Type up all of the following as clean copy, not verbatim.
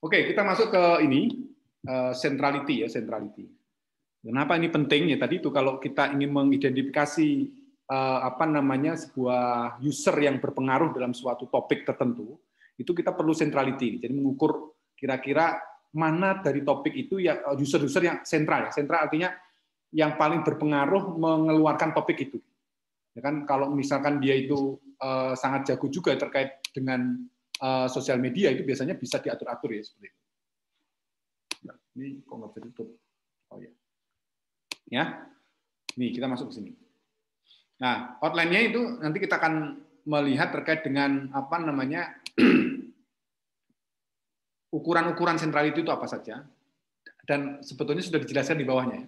Oke, kita masuk ke ini centrality ya, centrality. Kenapa ini penting ya? Tadi itu kalau kita ingin mengidentifikasi apa namanya sebuah user yang berpengaruh dalam suatu topik tertentu, itu kita perlu centrality. Jadi mengukur kira-kira mana dari topik itu ya user-user yang sentral ya. Sentral artinya yang paling berpengaruh mengeluarkan topik itu. Ya kan kalau misalkan dia itu sangat jago juga terkait dengan sosial media, itu biasanya bisa diatur-atur ya seperti itu. Nah, ini kok nggak bisa ditutup? Oh ya. Ya, nih kita masuk ke sini. Nah, outline-nya itu nanti kita akan melihat terkait dengan apa namanya ukuran-ukuran centrality itu apa saja. Dan sebetulnya sudah dijelaskan di bawahnya.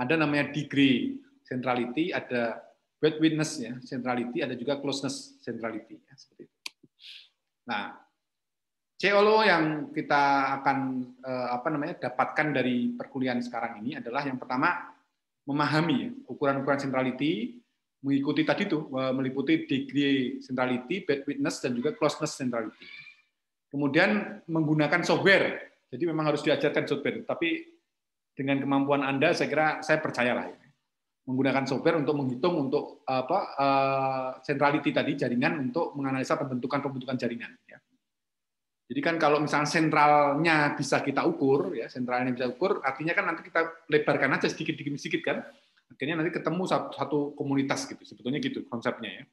Ada namanya degree centrality, ada breadth-witness ya centrality, ada juga closeness centrality ya, seperti itu. Nah, COLO yang kita akan apa namanya dapatkan dari perkuliahan sekarang ini adalah yang pertama memahami ukuran-ukuran centrality, mengikuti tadi tuh meliputi degree centrality, breadth-witness dan juga closeness centrality. Kemudian menggunakan software. Jadi memang harus diajarkan software, tapi dengan kemampuan Anda saya kira saya percayalah ya. Menggunakan software untuk menghitung untuk apa centrality tadi jaringan untuk menganalisa pembentukan jaringan ya. Jadi kan kalau misalnya sentralnya bisa kita ukur, ya sentralnya bisa ukur, artinya kan nanti kita lebarkan aja sedikit kan, akhirnya nanti ketemu satu komunitas gitu, sebetulnya gitu konsepnya ya.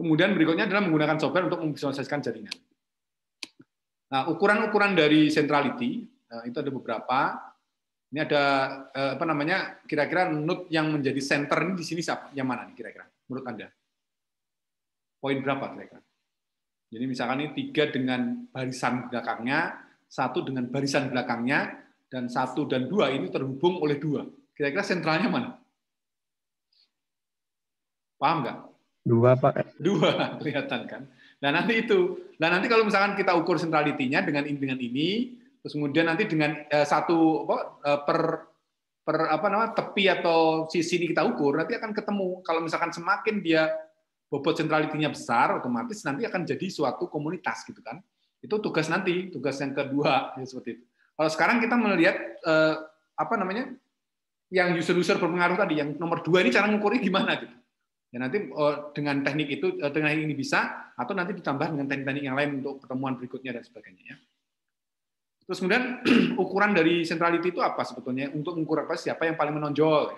Kemudian berikutnya adalah menggunakan software untuk memvisualisasikan jaringan. Nah, ukuran-ukuran dari centrality itu ada beberapa. Ini ada apa namanya, kira-kira node yang menjadi center ini di sini siapa? Yang mana nih kira-kira? Menurut Anda? Poin berapa kira-kira? Jadi misalkan ini 3 dengan barisan belakangnya, 1 dengan barisan belakangnya, dan 1 dan 2 ini terhubung oleh 2. Kira-kira sentralnya mana? Paham nggak? 2, Pak. 2, kelihatan kan? Nah nanti itu. Nah nanti kalau misalkan kita ukur centrality-nya dengan ini, terus kemudian nanti dengan satu per apa namanya tepi atau sisi ini kita ukur, nanti akan ketemu. Kalau misalkan semakin dia bobot centrality-nya besar, otomatis nanti akan jadi suatu komunitas gitu kan. Itu tugas nanti, tugas yang kedua ya seperti itu. Kalau sekarang kita melihat apa namanya yang user-user berpengaruh tadi, yang nomor 2 ini cara mengukurnya gimana gitu. Ya nanti dengan teknik itu, dengan ini bisa, atau nanti ditambah dengan teknik-teknik yang lain untuk pertemuan berikutnya dan sebagainya ya. Terus kemudian ukuran dari centrality itu apa sebetulnya? Untuk mengukur apa? Siapa yang paling menonjol?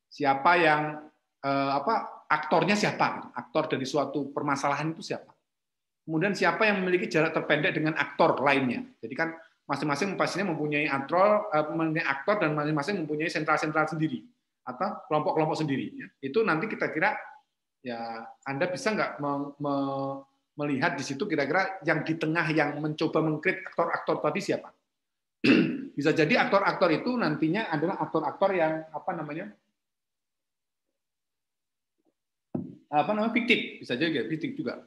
Siapa yang apa? Aktornya siapa? Aktor dari suatu permasalahan itu siapa? Kemudian siapa yang memiliki jarak terpendek dengan aktor lainnya? Jadi kan masing-masing pastinya mempunyai aktor dan masing-masing mempunyai sentral-sentral sendiri atau kelompok-kelompok sendiri. Itu nanti kita kira ya Anda bisa nggak melihat di situ kira-kira yang di tengah yang mencoba mengkrit aktor-aktor tadi siapa? Bisa jadi aktor-aktor itu nantinya adalah aktor-aktor yang apa namanya fiktif, bisa jadi fiktif juga.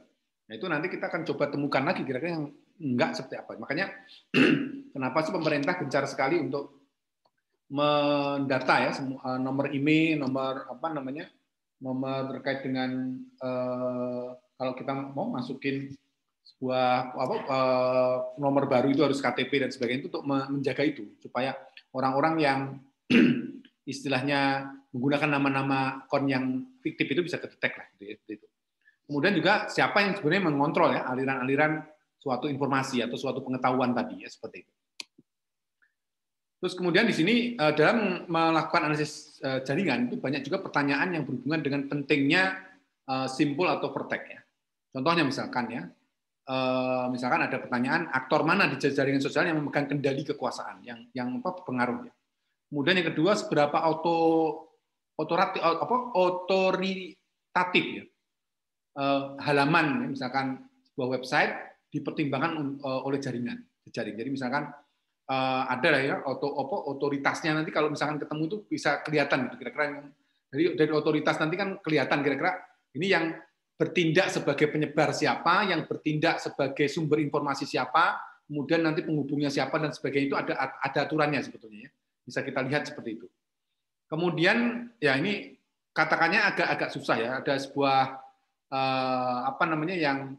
Nah itu nanti kita akan coba temukan lagi kira-kira yang enggak seperti apa. Makanya kenapa sih pemerintah gencar sekali untuk mendata ya nomor IMEI, nomor apa namanya, nomor terkait dengan kalau kita mau masukin sebuah nomor baru itu harus KTP dan sebagainya itu untuk menjaga itu supaya orang-orang yang istilahnya menggunakan nama-nama akun yang fiktif itu bisa kedetek lah gitu ya. Kemudian juga siapa yang sebenarnya mengontrol ya aliran-aliran suatu informasi atau suatu pengetahuan tadi ya seperti itu. Terus kemudian di sini dalam melakukan analisis jaringan itu banyak juga pertanyaan yang berhubungan dengan pentingnya simpul atau vertex ya. Contohnya misalkan ya, misalkan ada pertanyaan aktor mana di jaringan sosial yang memegang kendali kekuasaan, yang apa pengaruhnya. Kemudian yang kedua seberapa otoritatif ya halaman misalkan sebuah website dipertimbangkan oleh jaringan jejaring. Jadi misalkan ada lah ya otoritasnya nanti kalau misalkan ketemu itu bisa kelihatan gitu kira-kira dari otoritas nanti kan kelihatan kira-kira ini yang bertindak sebagai penyebar siapa, yang bertindak sebagai sumber informasi siapa, kemudian nanti penghubungnya siapa dan sebagainya itu ada aturannya sebetulnya ya. Bisa kita lihat seperti itu. Kemudian ya ini katakannya agak susah ya, ada sebuah apa namanya yang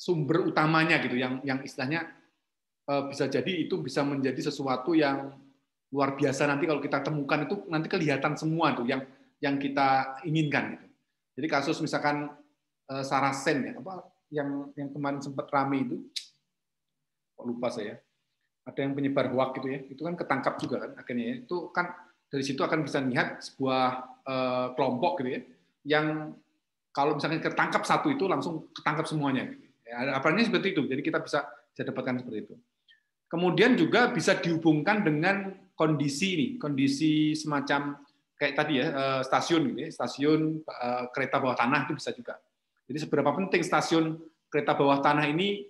sumber utamanya gitu, yang istilahnya bisa jadi itu bisa menjadi sesuatu yang luar biasa nanti kalau kita temukan itu nanti kelihatan semua tuh yang kita inginkan gitu. Jadi kasus misalkan Sarasen ya, apa yang kemarin sempat rame itu, kok lupa saya. Ada yang penyebar hoax gitu ya, itu kan ketangkap juga kan akhirnya ya. Itu kan dari situ akan bisa lihat sebuah kelompok gitu ya, yang kalau misalnya ketangkap satu itu langsung ketangkap semuanya. Ya, apalagi seperti itu, jadi kita bisa dapatkan seperti itu. Kemudian juga bisa dihubungkan dengan kondisi ini, kondisi semacam kayak tadi ya, stasiun gitu ya, stasiun kereta bawah tanah itu bisa juga. Jadi seberapa penting stasiun kereta bawah tanah ini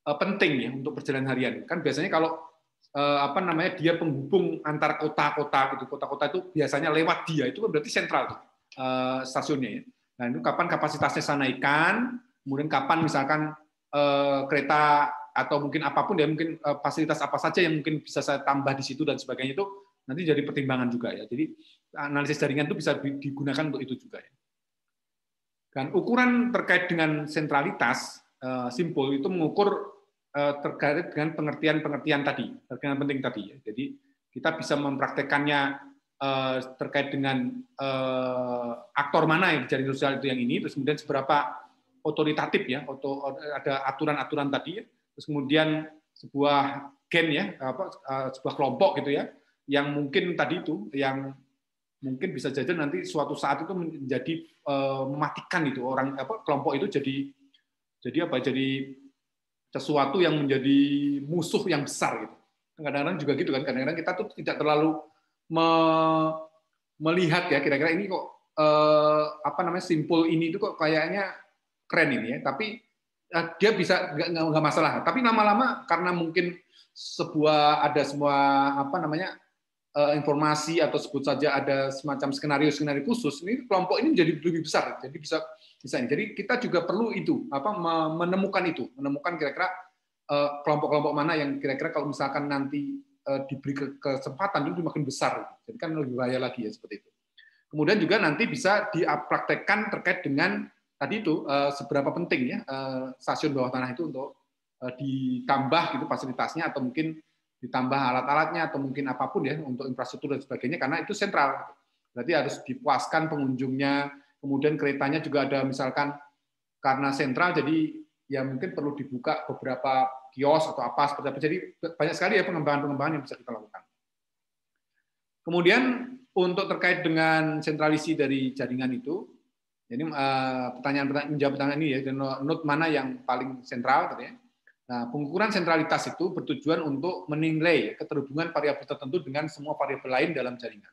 penting ya untuk perjalanan harian. Kan biasanya kalau apa namanya dia penghubung antar kota-kota gitu, kota-kota itu biasanya lewat dia, itu berarti sentral tuh stasiunnya ya. Nah, itu kapan kapasitasnya saya naikkan, kemudian kapan misalkan kereta atau mungkin apapun ya, mungkin fasilitas apa saja yang mungkin bisa saya tambah di situ dan sebagainya, itu nanti jadi pertimbangan juga ya. Jadi analisis jaringan itu bisa digunakan untuk itu juga ya. Dan ukuran terkait dengan sentralitas simpul itu mengukur terkait dengan pengertian tadi, pengertian penting tadi ya. Jadi kita bisa mempraktekannya terkait dengan aktor mana yang di jaringan sosial itu yang ini, terus kemudian seberapa otoritatif ya, ada aturan-aturan tadi ya. Terus kemudian sebuah gen ya, sebuah kelompok gitu ya, yang mungkin tadi itu, yang mungkin bisa jadi nanti suatu saat itu menjadi mematikan itu orang kelompok itu jadi sesuatu yang menjadi musuh yang besar gitu. Kadang-kadang juga gitu kan, kadang-kadang kita tuh tidak terlalu melihat ya kira-kira ini kok simpul ini itu kok kayaknya keren ini ya, tapi dia bisa nggak masalah. Tapi lama-lama karena mungkin ada semua informasi atau sebut saja ada semacam skenario khusus, ini kelompok ini menjadi lebih besar. Jadi bisa ini. Jadi kita juga perlu itu menemukan kira-kira kelompok-kelompok mana yang kira-kira kalau misalkan nanti diberi kesempatan itu makin besar. Jadi kan lebih bahaya lagi ya seperti itu. Kemudian juga nanti bisa dipraktekkan terkait dengan tadi itu seberapa penting ya stasiun bawah tanah itu untuk ditambah gitu fasilitasnya atau mungkin ditambah alat-alatnya atau mungkin apapun ya untuk infrastruktur dan sebagainya karena itu sentral. Berarti harus dipuaskan pengunjungnya, kemudian keretanya juga ada misalkan karena sentral jadi ya mungkin perlu dibuka beberapa kios atau apa seperti apa. Jadi banyak sekali ya pengembangan-pengembangan yang bisa kita lakukan. Kemudian untuk terkait dengan sentralisi dari jaringan itu, jadi menjawab pertanyaan ini ya, node mana yang paling sentral gitu ya. Nah, pengukuran sentralitas itu bertujuan untuk menilai keterhubungan variabel tertentu dengan semua variabel lain dalam jaringan.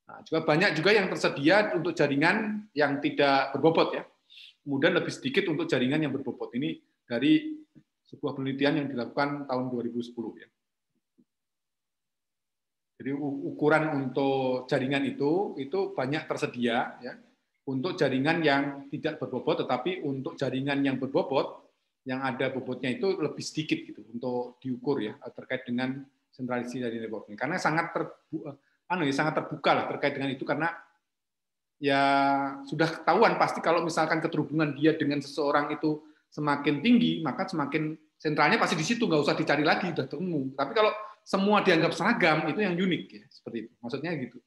Nah, juga banyak juga yang tersedia untuk jaringan yang tidak berbobot ya. Kemudian lebih sedikit untuk jaringan yang berbobot. Ini dari sebuah penelitian yang dilakukan tahun 2010 ya. Jadi ukuran untuk jaringan itu banyak tersedia ya. Untuk jaringan yang tidak berbobot, tetapi untuk jaringan yang berbobot, yang ada bobotnya itu lebih sedikit gitu untuk diukur ya terkait dengan sentralisasi dari network ini. Karena sangat terbuka lah terkait dengan itu karena ya sudah ketahuan pasti kalau misalkan keterhubungan dia dengan seseorang itu semakin tinggi, maka semakin sentralnya pasti di situ, nggak usah dicari lagi, sudah terumum. Tapi kalau semua dianggap seragam itu yang unik ya seperti itu. Maksudnya gitu.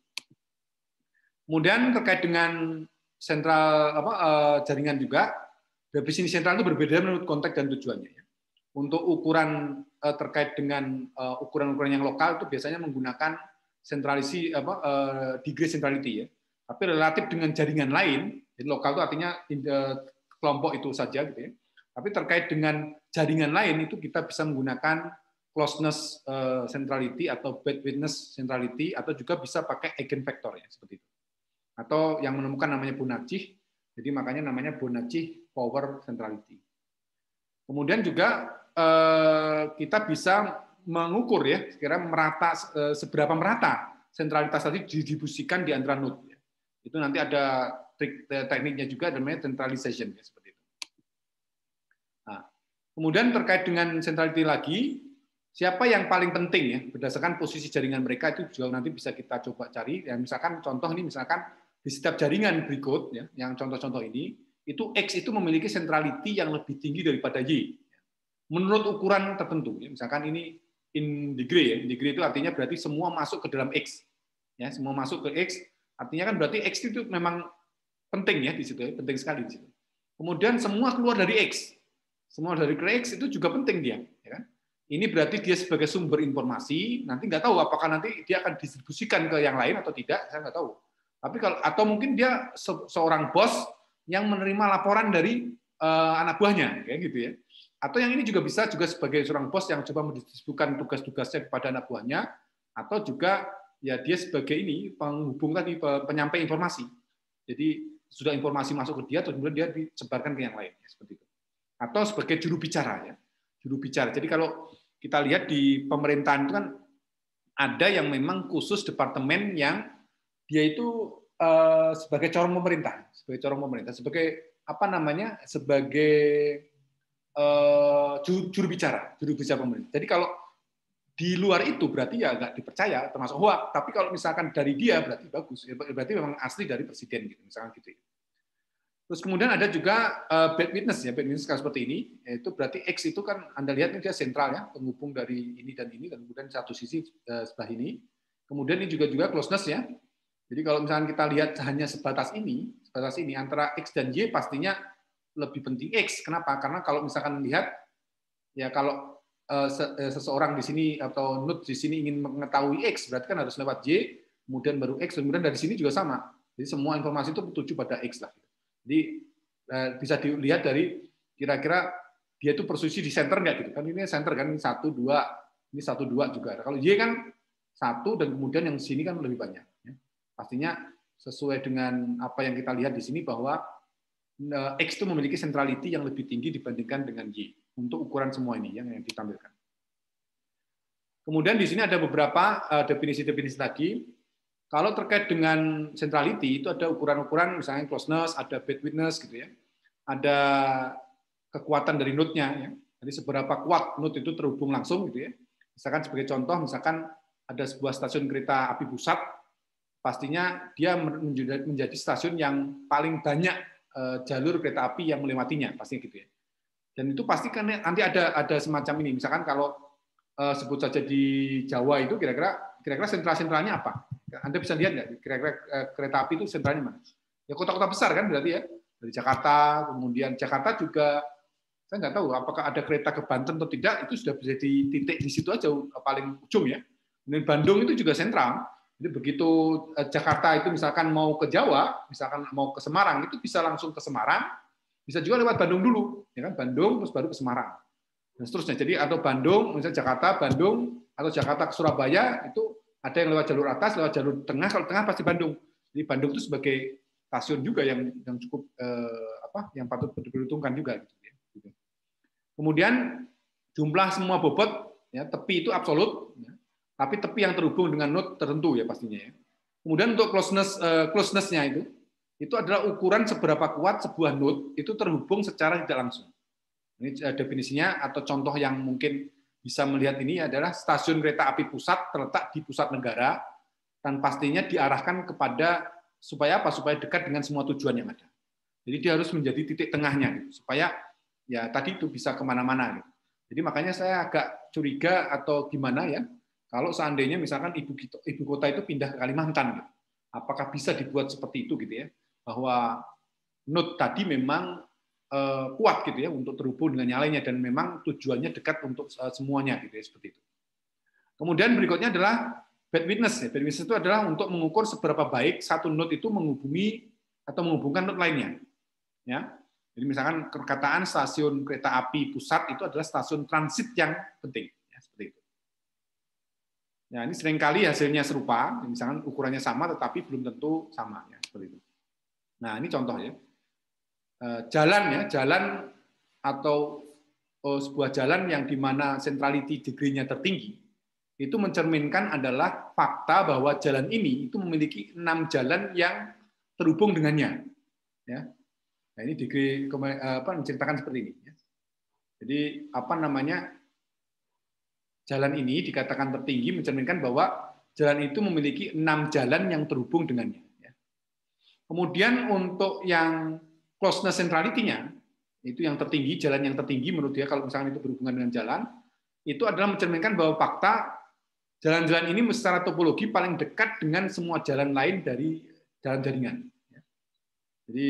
Kemudian terkait dengan sentral jaringan juga, definisi sentral itu berbeda menurut konteks dan tujuannya. Ya. Untuk ukuran terkait dengan ukuran-ukuran yang lokal itu biasanya menggunakan sentralisi degree centrality ya. Tapi relatif dengan jaringan lain, jadi lokal itu artinya kelompok itu saja gitu ya. Tapi terkait dengan jaringan lain itu kita bisa menggunakan closeness centrality atau bandwidth centrality atau juga bisa pakai eigenvector ya seperti itu. Atau yang menemukan namanya Bonacci, jadi makanya namanya Bonacci power centrality. Kemudian juga kita bisa mengukur ya, kira merata seberapa merata sentralitas tadi didistribusikan di antara node. Ya. Itu nanti ada trik tekniknya juga namanya centralization ya, seperti itu. Nah, kemudian terkait dengan centrality lagi, siapa yang paling penting ya berdasarkan posisi jaringan mereka itu juga nanti bisa kita coba cari. Ya, misalkan contoh ini misalkan di setiap jaringan berikut, ya, yang contoh-contoh ini, itu X itu memiliki centrality yang lebih tinggi daripada Y. Menurut ukuran tertentu. Misalkan ini in degree ya. In degree itu artinya berarti semua masuk ke dalam X. Ya, semua masuk ke X, artinya kan berarti X itu memang penting ya di situ, ya, penting sekali di situ. Kemudian semua keluar dari X. Semua dari X itu juga penting dia, ya kan? Ini berarti dia sebagai sumber informasi, nanti nggak tahu apakah nanti dia akan distribusikan ke yang lain atau tidak, saya nggak tahu. Tapi kalau atau mungkin dia seorang bos yang menerima laporan dari anak buahnya, kayak gitu ya. Atau yang ini juga bisa juga sebagai seorang bos yang coba mendistribusikan tugas-tugasnya kepada anak buahnya, atau juga ya dia sebagai ini penghubung tadi, penyampai informasi. Jadi sudah informasi masuk ke dia, terus kemudian dia disebarkan ke yang lain, seperti itu. Atau sebagai juru bicara ya, juru bicara. Jadi kalau kita lihat di pemerintahan itu kan ada yang memang khusus departemen yang dia itu sebagai corong pemerintah, sebagai apa namanya, sebagai juru bicara pemerintah. Jadi kalau di luar itu berarti ya nggak dipercaya, termasuk hoax. Tapi kalau misalkan dari dia berarti bagus, berarti memang asli dari presiden gitu, misalkan gitu. Terus kemudian ada juga bad witness ya, bad witness seperti ini, yaitu berarti X itu kan Anda lihat ini dia sentral ya, penghubung dari ini, dan kemudian satu sisi sebelah ini. Kemudian ini juga closeness ya. Jadi kalau misalkan kita lihat hanya sebatas ini antara X dan Y pastinya lebih penting X. Kenapa? Karena kalau misalkan lihat ya kalau seseorang di sini atau node di sini ingin mengetahui X, berarti kan harus lewat Y, kemudian baru X, kemudian dari sini juga sama. Jadi semua informasi itu tertuju pada X lah. Jadi bisa dilihat dari kira-kira dia itu posisi di center nggak gitu kan? Ini center kan, ini 1, 2, ini 1, 2 juga. Kalau Y kan 1 dan kemudian yang sini kan lebih banyak. Ya. Pastinya sesuai dengan apa yang kita lihat di sini bahwa X itu memiliki centrality yang lebih tinggi dibandingkan dengan Y. Untuk ukuran semua ini yang ditampilkan. Kemudian di sini ada beberapa definisi-definisi lagi. Kalau terkait dengan centrality itu ada ukuran-ukuran, misalnya closeness, ada bad witness gitu ya. Ada kekuatan dari node-nya ya. Jadi seberapa kuat node itu terhubung langsung gitu ya. Misalkan sebagai contoh, misalkan ada sebuah stasiun kereta api pusat, pastinya dia menjadi stasiun yang paling banyak jalur kereta api yang melewatinya, pastinya gitu ya. Dan itu pasti kan nanti ada semacam ini. Misalkan kalau sebut saja di Jawa itu kira-kira sentra-sentranya apa? Anda bisa lihat nggak? Kira-kira kereta api itu sentranya mana? Ya kota-kota besar kan berarti ya. Dari Jakarta, kemudian Jakarta juga saya nggak tahu apakah ada kereta ke Banten atau tidak. Itu sudah bisa di titik di situ aja paling ujung ya. Kemudian Bandung itu juga sentral. Jadi begitu Jakarta itu misalkan mau ke Jawa, misalkan mau ke Semarang, itu bisa langsung ke Semarang. Bisa juga lewat Bandung dulu, ya kan? Bandung terus baru ke Semarang. Dan seterusnya. Jadi atau Bandung, misalnya Jakarta, Bandung, atau Jakarta ke Surabaya, itu ada yang lewat jalur atas, lewat jalur tengah. Kalau tengah pasti Bandung. Jadi Bandung itu sebagai stasiun juga yang cukup yang patut diperhitungkan juga. Gitu. Kemudian jumlah semua bobot, ya, tepi itu absolut, ya, tapi tepi yang terhubung dengan node tertentu ya pastinya. Ya. Kemudian untuk closeness-nya itu adalah ukuran seberapa kuat sebuah node itu terhubung secara tidak langsung. Ini definisinya atau contoh yang mungkin bisa melihat ini adalah stasiun kereta api pusat terletak di pusat negara dan pastinya diarahkan kepada supaya apa? Supaya dekat dengan semua tujuan yang ada. Jadi dia harus menjadi titik tengahnya gitu, supaya ya tadi itu bisa kemana-mana. Gitu. Jadi makanya saya agak curiga atau gimana ya kalau seandainya misalkan ibu kota itu pindah ke Kalimantan, gitu. Apakah bisa dibuat seperti itu gitu ya? Bahwa node tadi memang kuat gitu ya untuk terhubung dengan yang lainnya dan memang tujuannya dekat untuk semuanya gitu ya seperti itu. Kemudian berikutnya adalah bad witness. Bad witness itu adalah untuk mengukur seberapa baik satu node itu menghubungi atau menghubungkan node lainnya. Ya. Jadi misalkan perkataan stasiun kereta api pusat itu adalah stasiun transit yang penting ya, seperti itu. Ya, ini seringkali hasilnya serupa, misalkan ukurannya sama tetapi belum tentu sama ya, seperti itu. Nah, ini contoh ya. Jalan atau sebuah jalan yang di mana centrality degree-nya tertinggi itu mencerminkan adalah fakta bahwa jalan ini itu memiliki 6 jalan yang terhubung dengannya. Ya. Nah, ini degree menceritakan seperti ini. Ya. Jadi apa namanya jalan ini dikatakan tertinggi mencerminkan bahwa jalan itu memiliki 6 jalan yang terhubung dengannya. Ya. Kemudian untuk yang closeness centrality-nya, itu yang tertinggi, jalan yang tertinggi menurut dia kalau misalnya itu berhubungan dengan jalan, itu adalah mencerminkan bahwa fakta jalan-jalan ini secara topologi paling dekat dengan semua jalan lain dari jalan jaringan. Jadi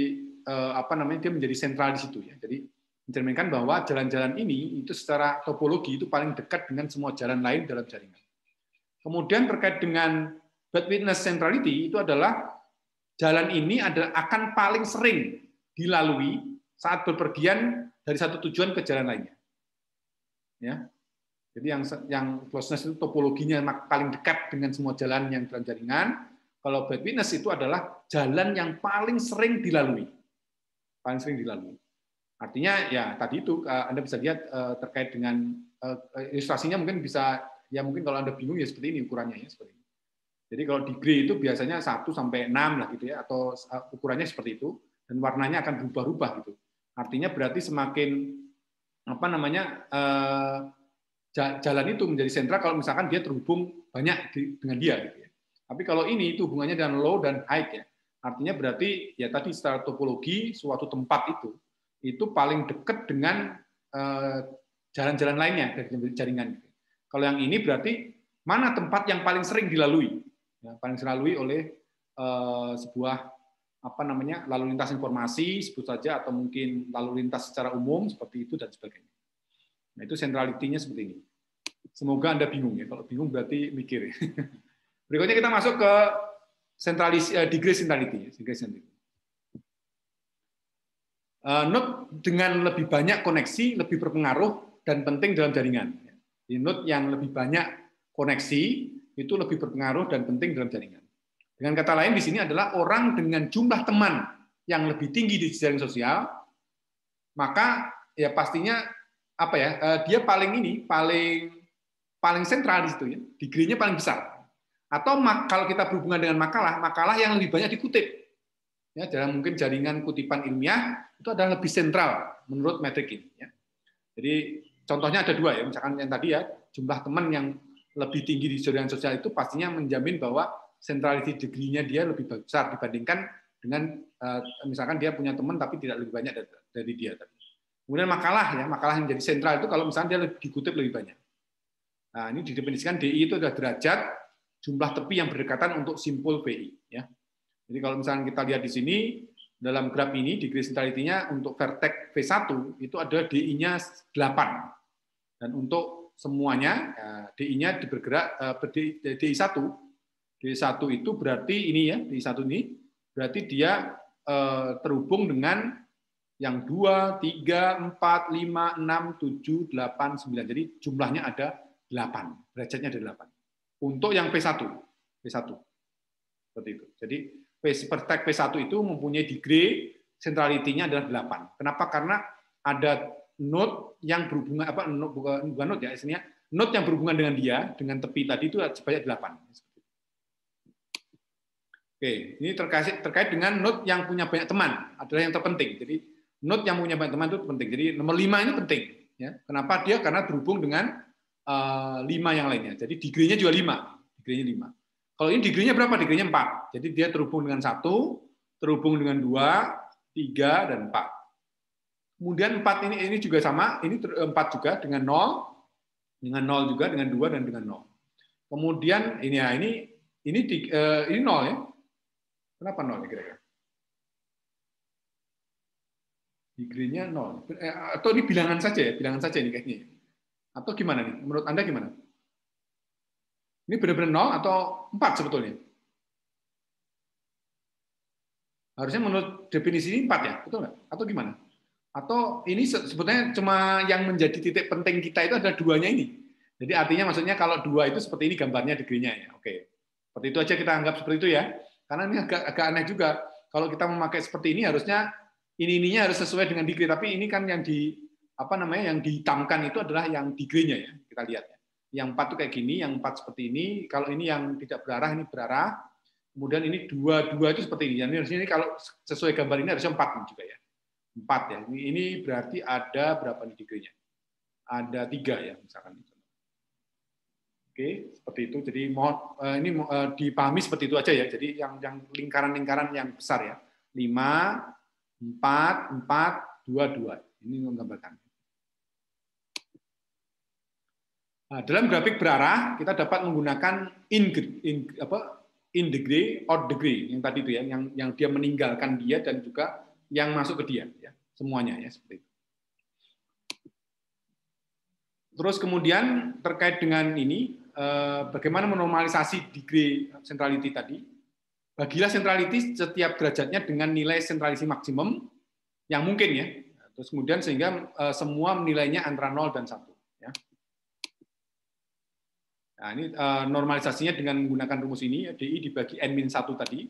dia menjadi sentral di situ ya. Jadi mencerminkan bahwa jalan-jalan ini itu secara topologi itu paling dekat dengan semua jalan lain dalam jaringan. Kemudian terkait dengan bad witness centrality itu adalah jalan ini akan paling sering dilalui saat berpergian dari satu tujuan ke jalan lainnya. Ya. Jadi yang closeness itu topologinya paling dekat dengan semua jalan yang dalam jaringan. Kalau bad witness itu adalah jalan yang paling sering dilalui. Paling sering dilalui. Artinya ya tadi itu Anda bisa lihat terkait dengan ilustrasinya mungkin bisa ya mungkin kalau Anda bingung ya seperti ini ukurannya ya seperti ini. Jadi kalau degree itu biasanya 1 sampai 6 lah gitu ya atau ukurannya seperti itu dan warnanya akan berubah-ubah gitu. Artinya berarti semakin jalan itu menjadi sentral kalau misalkan dia terhubung banyak dengan dia gitu ya. Tapi kalau ini itu hubungannya dengan low dan high ya. Artinya berarti ya tadi secara topologi suatu tempat itu paling dekat dengan jalan-jalan lainnya dari jaringan. Kalau yang ini berarti mana tempat yang paling sering dilalui? Ya, paling sering dilalui oleh sebuah lalu lintas informasi sebut saja atau mungkin lalu lintas secara umum seperti itu dan sebagainya. Nah, itu centrality-nya seperti ini. Semoga Anda bingung ya. Kalau bingung berarti mikir. Berikutnya kita masuk ke degree centrality. Node dengan lebih banyak koneksi lebih berpengaruh dan penting dalam jaringan. Di node yang lebih banyak koneksi itu lebih berpengaruh dan penting dalam jaringan. Dengan kata lain di sini adalah orang dengan jumlah teman yang lebih tinggi di jaringan sosial, maka ya pastinya dia paling sentral di situ ya, degree-nya paling besar. Atau kalau kita berhubungan dengan makalah yang lebih banyak dikutip. Ya, dalam mungkin jaringan kutipan ilmiah itu adalah lebih sentral menurut metrik ini ya. Jadi contohnya ada 2 ya, misalkan yang tadi ya, jumlah teman yang lebih tinggi di jaringan sosial itu pastinya menjamin bahwa centrality degree-nya dia lebih besar dibandingkan dengan misalkan dia punya teman tapi tidak lebih banyak dari dia tadi. Kemudian makalah yang jadi sentral itu kalau misalnya dia dikutip lebih banyak. Nah, ini didefinisikan DI itu adalah derajat jumlah tepi yang berdekatan untuk simpul VI. Ya. Jadi kalau misalnya kita lihat di sini, dalam graf ini, degree centrality-nya untuk vertex V1 itu ada DI-nya 8. Dan untuk semuanya, DI-nya bergerak, DI1 itu berarti ini ya, DI1 ini, berarti dia terhubung dengan yang 2, 3, 4, 5, 6, 7, 8, 9. Jadi jumlahnya ada 8, derajatnya ada 8. Untuk yang P1. Seperti itu. Jadi vertex P1 itu mempunyai degree centrality-nya adalah 8. Kenapa? Karena ada node yang berhubungan bukan node ya, istilahnya node yang berhubungan dengan dia, dengan tepi tadi itu sebanyak 8. Oke, ini terkait dengan node yang punya banyak teman adalah yang terpenting. Jadi node yang punya banyak teman itu penting. Jadi nomor 5 ini penting. Ya. Kenapa dia? Karena berhubung dengan 5 yang lainnya. Jadi degree-nya juga 5. Degree-nya 5. Kalau ini degree-nya berapa? Degree-nya 4. Jadi dia terhubung dengan 1, terhubung dengan 2, 3, dan 4. Kemudian 4 ini juga sama. Ini 4 juga dengan 0, dengan 0 juga, dengan 2, dan dengan 0. Kemudian ini 0 ya. Kenapa 0 kira-kira? Degree-nya 0. Atau ini bilangan saja ya? Bilangan saja ini kayaknya. Atau gimana nih? Menurut Anda gimana? Ini benar-benar 0 atau 4 sebetulnya? Harusnya menurut definisi ini 4 ya? Betul nggak? Atau gimana? Atau ini sebetulnya cuma yang menjadi titik penting kita itu adalah 2-nya ini. Jadi artinya maksudnya kalau 2 itu seperti ini gambarnya degree-nya ya. Oke. Seperti itu aja kita anggap seperti itu ya. Karena ini agak aneh juga. Kalau kita memakai seperti ini harusnya ininya harus sesuai dengan degree, tapi ini kan yang yang dihitamkan itu adalah yang degree-nya ya. Kita lihat ya. Yang 4 itu kayak gini, yang 4 seperti ini. Kalau ini yang tidak berarah, ini berarah. Kemudian ini 2 itu seperti ini. Jadi harusnya ini kalau sesuai gambar ini harusnya 4 juga ya. 4 ya. Ini berarti ada berapa nih degree-nya? Ada 3 ya misalkan. Oke, seperti itu. Jadi mohon ini dipahami seperti itu aja ya. Jadi yang lingkaran-lingkaran yang besar ya. 5, 4, 4, 2, 2. Ini menggambarkan. Nah, dalam grafik berarah kita dapat menggunakan in degree, out degree yang tadi itu ya, yang dia meninggalkan dia dan juga yang masuk ke dia, ya, semuanya ya seperti itu. Terus kemudian terkait dengan ini, bagaimana menormalisasi degree centrality tadi? Bagilah centrality setiap derajatnya dengan nilai centrality maksimum yang mungkin ya. Terus kemudian sehingga semua nilainya antara 0 dan 1. Ya. Nah, ini normalisasinya dengan menggunakan rumus ini, DI dibagi N-1 tadi.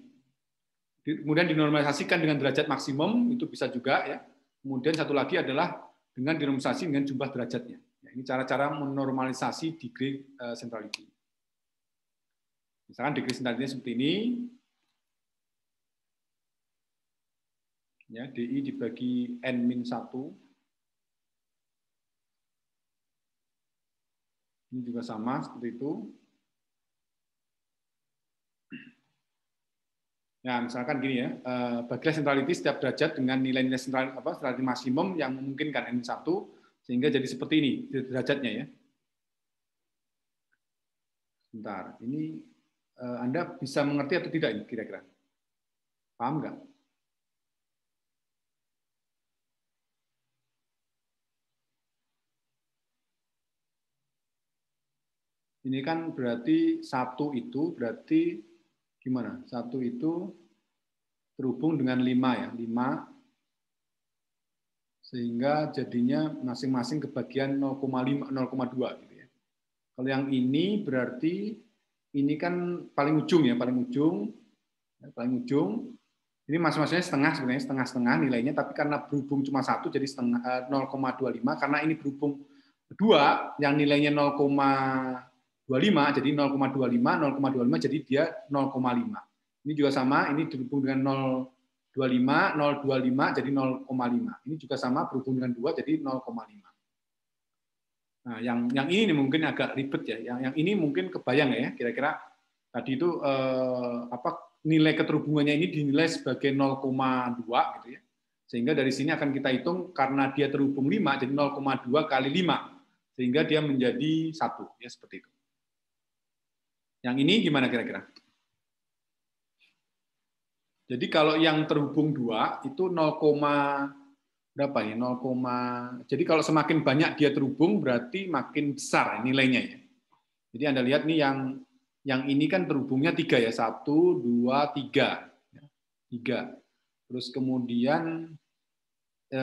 Kemudian dinormalisasikan dengan derajat maksimum, itu bisa juga. Ya. Kemudian satu lagi adalah dengan dinormalisasi dengan jumlah derajatnya. Ya, ini cara-cara menormalisasi degree centrality. Misalkan degree centrality seperti ini. Ya, DI dibagi N-1. Ini juga sama seperti itu. Ya, misalkan gini ya, bagilah centrality setiap derajat dengan nilai-nilai centrality maksimum yang memungkinkan N-1 sehingga jadi seperti ini derajatnya ya. Sebentar, ini Anda bisa mengerti atau tidak ini kira-kira? Paham nggak? Ini kan berarti 1 itu berarti gimana? 1 itu terhubung dengan 5 ya, 5 sehingga jadinya masing-masing kebagian 0,5 0,2 gitu ya. Kalau yang ini berarti ini kan paling ujung ya, paling ujung. Ini masing-masingnya setengah sebenarnya, setengah-setengah nilainya, tapi karena berhubung cuma 1 jadi setengah 0,25 karena ini berhubung 2 yang nilainya 0,25 jadi 0,25 jadi dia 0,5. Ini juga sama, ini berhubung dengan 0,25 jadi 0,5. Ini juga sama berhubung dengan 2 jadi 0,5. Nah, yang ini mungkin agak ribet ya. Yang ini mungkin kebayang ya, kira-kira tadi itu nilai keterhubungannya ini dinilai sebagai 0,2 gitu ya. Sehingga dari sini akan kita hitung karena dia terhubung 5 jadi 0,2 kali 5 sehingga dia menjadi 1 ya seperti itu. Yang ini gimana kira-kira? Jadi kalau yang terhubung 2 itu 0, berapa ya? 0, jadi kalau semakin banyak dia terhubung berarti makin besar nilainya ya. Jadi Anda lihat nih yang ini kan terhubungnya 3 ya. 1, 2, 3. 3. Terus kemudian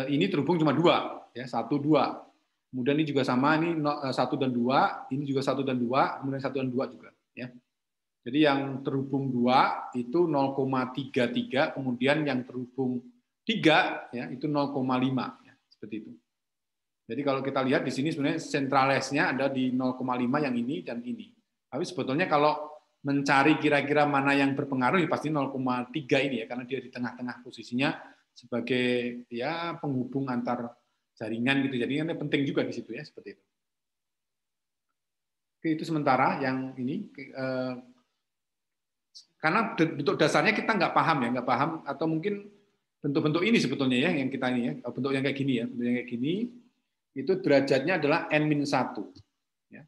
ini terhubung cuma 2 ya, 1, 2. Kemudian ini juga sama, ini 1 dan 2, ini juga 1 dan 2, kemudian 1 dan 2 juga ya. Jadi yang terhubung 2 itu 0,33, kemudian yang terhubung 3 ya itu 0,5 ya, seperti itu. Jadi kalau kita lihat di sini sebenarnya centralesnya ada di 0,5 yang ini dan ini. Tapi sebetulnya kalau mencari kira-kira mana yang berpengaruh ya pasti 0,3 ini ya karena dia di tengah-tengah posisinya sebagai ya penghubung antar jaringan gitu. Jadi ini penting juga di situ ya seperti itu. Oke, itu sementara yang ini karena bentuk dasarnya kita nggak paham atau mungkin bentuk-bentuk ini sebetulnya ya yang kita ini ya bentuk yang kayak gini ya bentuk yang kayak gini itu derajatnya adalah N-1 ya.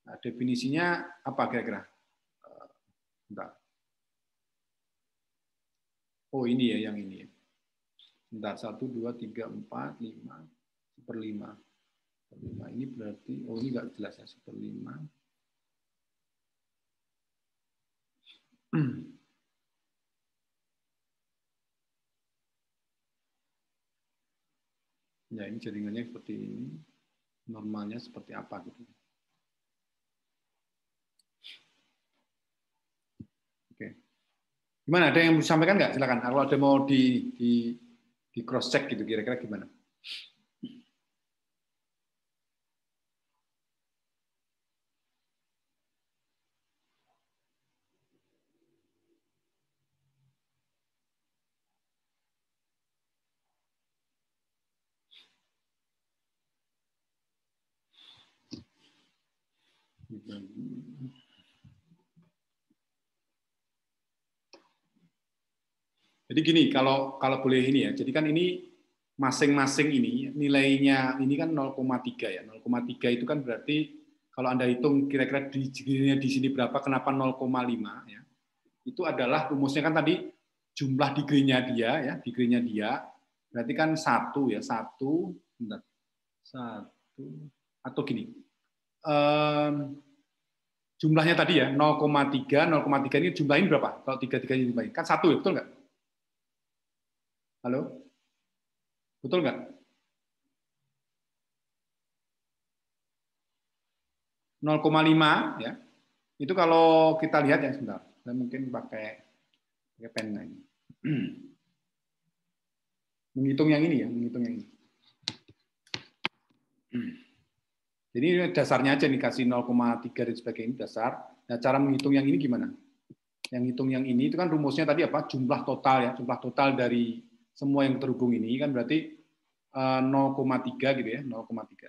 Nah, definisinya apa kira-kira? Bentar. Oh ini ya yang ini ya. Bentar, 1, 2, 3, 4, 5, 1/5. Ini berarti, oh ini nggak jelas ya, 1/5. Ya ini jaringannya seperti ini, normalnya seperti apa gitu. Oke. Gimana, ada yang mau disampaikan nggak? Silakan, kalau ada mau di cross check gitu, kira-kira gimana? Jadi gini, kalau boleh ini ya. Jadi kan ini masing-masing ini nilainya ini kan 0,3 ya. 0,3 itu kan berarti kalau Anda hitung kira-kira di sini berapa, kenapa 0,5 ya. Itu adalah rumusnya kan tadi jumlah degree-nya dia ya, degree-nya dia. Berarti kan 1 ya, 1 bentar. 1 atau gini. Jumlahnya tadi ya 0,3 ini jumlahin berapa? Kalau 3 ini jumlahin kan 1 ya, betul nggak? Halo? Betul nggak? .5 ya. Itu kalau kita lihat ya sebentar. Saya mungkin pakai pen ini. Menghitung yang ini ya, menghitung yang ini. Jadi ini dasarnya aja nih, kasih 0,3 dan sebagainya dasar. Nah, cara menghitung yang ini gimana? Yang hitung yang ini itu kan rumusnya tadi apa? Jumlah total ya, jumlah total dari semua yang terhubung ini kan berarti 0,3 gitu ya, 0,3.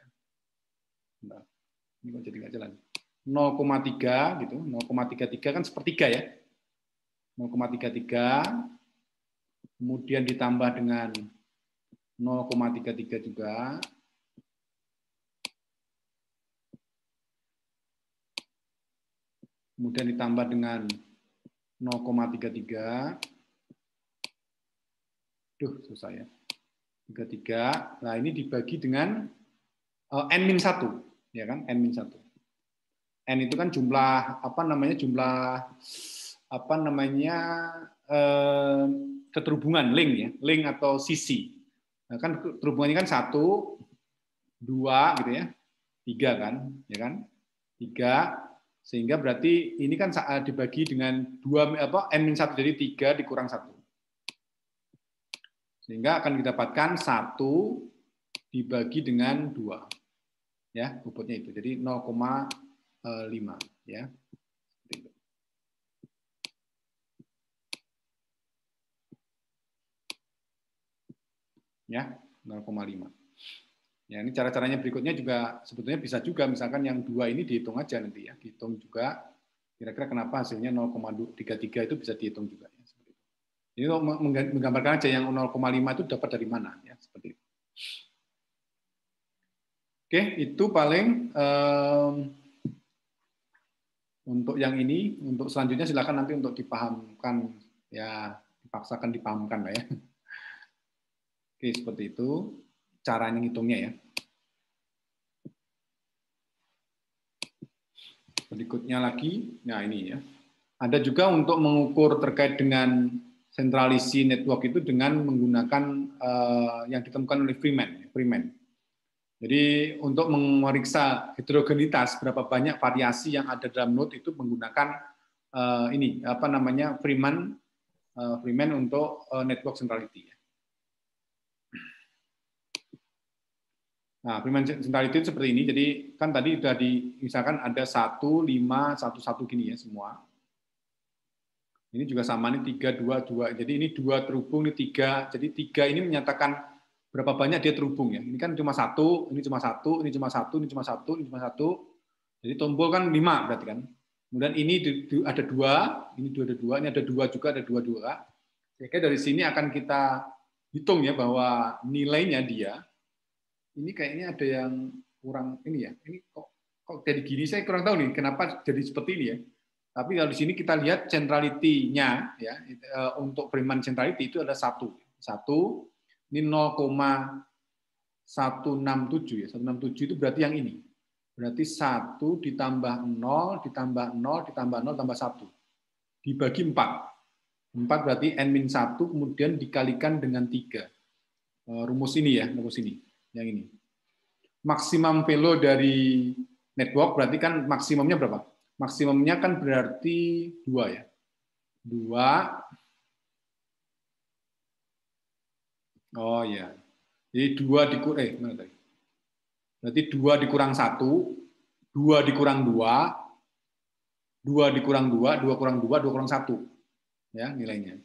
Nah, ini kok jadi nggak jalan. 0,3 gitu, 0,33 kan sepertiga ya. 0,33 kemudian ditambah dengan 0,33 juga. Kemudian ditambah dengan 0,33. Duh, susah ya. 33. Nah, ini dibagi dengan N-1, ya kan? N-1. N itu kan jumlah keterhubungan, link ya, link atau sisi. Nah, kan terhubungannya kan 1, 2 gitu ya. 3 kan, ya kan? 3 sehingga berarti ini kan dibagi dengan 2 N-1 jadi 3 dikurang 1. Sehingga akan didapatkan 1 dibagi dengan 2. Ya, bobotnya itu. Jadi 0,5 ya. Ya, 0,5. Ya, ini cara-caranya berikutnya juga sebetulnya bisa juga, misalkan yang 2 ini dihitung aja nanti ya, dihitung juga kira-kira kenapa hasilnya 0,33 itu bisa dihitung juga ya, seperti itu. Ini menggambarkan aja yang 0,5 itu dapat dari mana ya, seperti itu. Oke, itu paling untuk yang ini. Untuk selanjutnya silakan nanti untuk dipahamkan ya, dipaksakan dipahamkan lah ya. Oke, seperti itu cara ngitungnya ya. Berikutnya lagi, nah ini ya. Ada juga untuk mengukur terkait dengan sentralisi network itu dengan menggunakan yang ditemukan oleh Freeman. Jadi untuk memeriksa heterogenitas berapa banyak variasi yang ada dalam node itu menggunakan Freeman untuk network centrality. Nah, Freeman centrality itu seperti ini. Jadi kan tadi sudah misalkan ada 1, 5, 1, 1 gini ya semua. Ini juga sama nih 3, 2, 2. Jadi ini 2 terhubung, ini 3. Jadi 3 ini menyatakan berapa banyak dia terhubung ya. Ini kan cuma 1, ini cuma 1, ini cuma 1, ini cuma 1, ini cuma 1. Jadi tombol kan 5 berarti kan. Kemudian ini ada 2, ini ada 2, ini ada 2 juga, ada 2 juga. Sehingga dari sini akan kita hitung ya bahwa nilainya dia ini kayaknya ada yang kurang ini ya. Ini kok jadi gini, saya kurang tahu nih kenapa jadi seperti ini ya. Tapi kalau di sini kita lihat centrality-nya ya, untuk Freeman centrality itu ada 1. 1 ini 0,167 ya. 167 itu berarti yang ini. Berarti 1 ditambah 0 ditambah 0 ditambah 0 tambah 1 dibagi 4. 4 berarti N-1 kemudian dikalikan dengan 3. Rumus ini ya, rumus ini. Yang ini. Maksimum value dari network berarti kan maksimumnya berapa? Maksimumnya kan berarti 2 ya. 2. Oh ya. Jadi 2 mana tadi? Berarti 2 dikurang 1, 2 dikurang 2, 2 dikurang 2, 2 kurang 2, 2 kurang 1. Ya, nilainya.